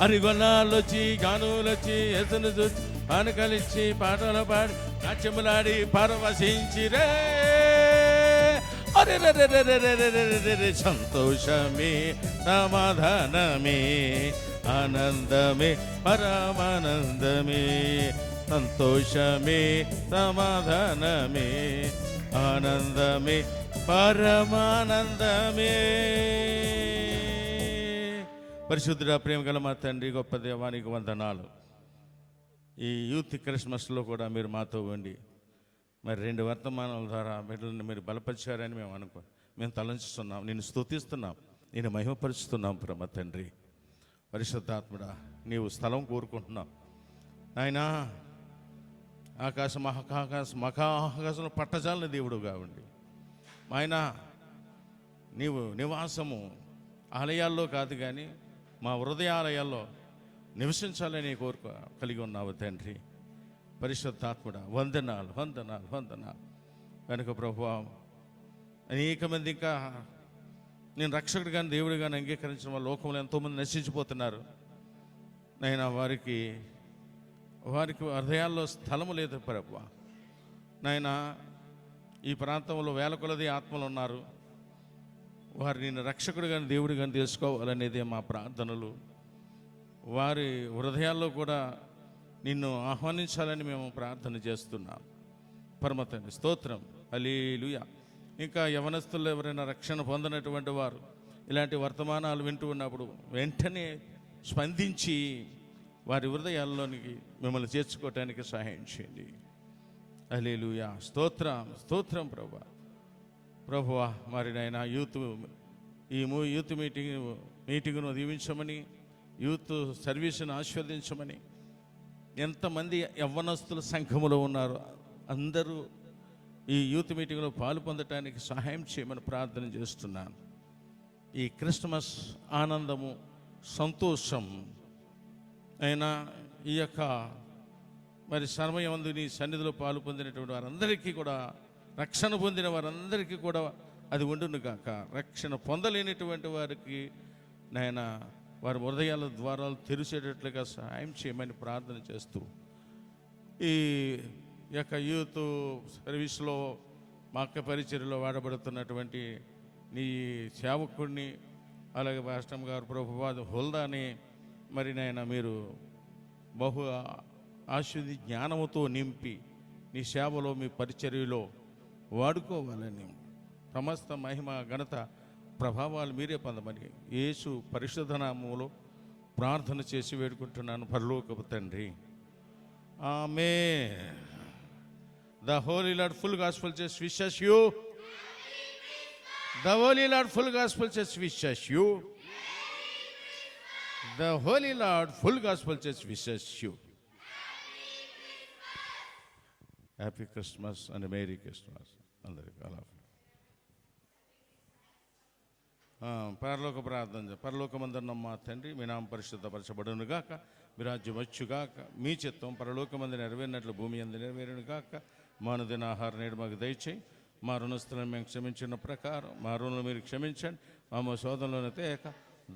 అరిగొనాలొచ్చి గానులొచ్చి ఎసను చూచి పానకలిచ్చి పాటలు పాడి నాట్యములాడి పరవశించిరే. అరే సంతోషమే సమాధానమే ఆనందమే పరమానందమే. సంతోషమే సమాధానమే ఆనందమే పరమానందమే. పరిశుద్ధుడా, ప్రేమ గల మా తండ్రి, గొప్ప దేవానికి వందనాలు. ఈ యూత్ క్రిస్మస్లో కూడా మీరు మాతో ఉండి మరి 2 వర్తమానాల ద్వారా బిడ్డలను మీరు బలపరిచారని మేము తలంచుతున్నాం, నిన్ను స్తుతిస్తున్నాం, నేను మహిమపరుస్తున్నాం. ప్రేమ తండ్రి, పరిశుద్ధాత్ముడా, నీవు స్థలం కోరుకుంటున్నావు నాయనా. మహాకాశంలో పట్టజాలని దేవుడుగా ఉండి ఆయన నీవు నివాసము ఆలయాల్లో కాదు కానీ మా హృదయాలయాల్లో నివసించాలని కోరిక కలిగి ఉన్నావు తండ్రి. పరిశుద్ధాత్ముడా, వందనాలు వందనాలు వందనాలు. కనుక ప్రభువా, అనేక మంది ఇంకా నేను రక్షకుడు కానీ దేవుడు కానీ అంగీకరించిన వాళ్ళ లోకంలో ఎంతోమంది నశించిపోతున్నారు నైనా. వారికి హృదయాల్లో స్థలము లేదు ప్రభువా నాయనా. ఈ ప్రాంతంలో వేల కొలది ఆత్మలు ఉన్నారు. వారు నేను రక్షకుడు కానీ దేవుడు కానీ తెలుసుకోవాలనేదే మా ప్రార్థనలు. వారి హృదయాల్లో కూడా నిన్ను ఆహ్వానించాలని మేము ప్రార్థన చేస్తున్నాం. పరమ తండ్రి స్తోత్రం, హల్లెలూయా. ఇంకా యవనస్తులు ఎవరైనా రక్షణ పొందినటువంటి వారు ఇలాంటి వర్తమానాలు వింటూ ఉన్నప్పుడు వెంటనే స్పందించి వారి హృదయాల్లోనికి మిమ్మల్ని చేర్చుకోవటానికి సహాయం చేయండి. హల్లెలూయా, స్తోత్రం స్తోత్రం ప్రభువా. మరి నాయన యూత్ మీటింగ్ను దీవించమని, యూత్ సర్వీస్ను ఆస్వాదించమని. ఎంతమంది యవ్వనస్తుల సంఘములో ఉన్నారు, అందరూ ఈ యూత్ మీటింగ్లో పాలు పొందటానికి సహాయం చేయమని ప్రార్థన చేస్తున్నాను. ఈ క్రిస్మస్ ఆనందము, సంతోషం అయినా ఈ యొక్క మరి సమయమందు నీ సన్నిధిలో పాలు పొందినటువంటి వారందరికీ కూడా, రక్షణ పొందిన వారందరికీ కూడా అది ఉండును గాక. రక్షణ పొందలేనటువంటి వారికి నాయన వారి హృదయాల ద్వారాలు తెరిచేటట్లుగా సహాయం చేయమని ప్రార్థన చేస్తూ, ఈ యొక్క యూత్ సర్వీస్లో వాక్య పరిచర్యలో వాడబడుతున్నటువంటి నీ సేవకుడిని, అలాగే పాస్టర్ గారు ప్రభువాద హోల్దాని మరి నాయన మీరు బహు ఆశీర్వది జ్ఞానముతో నింపి నీ సేవలో మీ పరిచర్యలో వాడుకోవాలని, సమస్త మహిమ ఘనత ప్రభావాలు మీరే పొందమని యేసు పరిశుద్ధ నామములో ప్రార్థన చేసి వేడుకుంటున్నాను పరలోకపు తండ్రి, ఆమేన్. The Holy Lord Full Gospel Church wishes you. The Holy Lord Full Gospel Church wishes you. The Holy Lord Full Gospel Church wishes you. Happy Christmas and Merry Christmas. అందరికీ పరలోక ప్రార్థన. పరలోకమందున్న మా తండ్రి, మీ నామం పరిశుద్ధపరచబడును గాక, మీ రాజ్యం వచ్చుగాక, మీ చిత్తం పరలోకమందు నెరవేరినట్లు భూమి అందు నెరవేరును గాక. మా అనుదిన ఆహారం నేడు మాకు దయచేయి. మా రుణస్థులను మేము క్షమించిన ప్రకారం మా రుణాలు మీరు క్షమించండి. మా శోధనలోనే తేక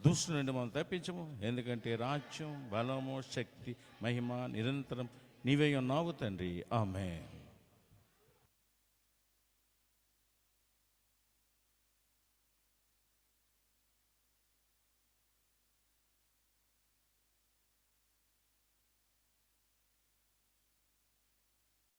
దుష్టు నుండి మనం తప్పించము. ఎందుకంటే రాజ్యం, బలము, శక్తి, మహిమ నిరంతరం నీవే ఉన్నావు తండ్రి. ఆమేన్.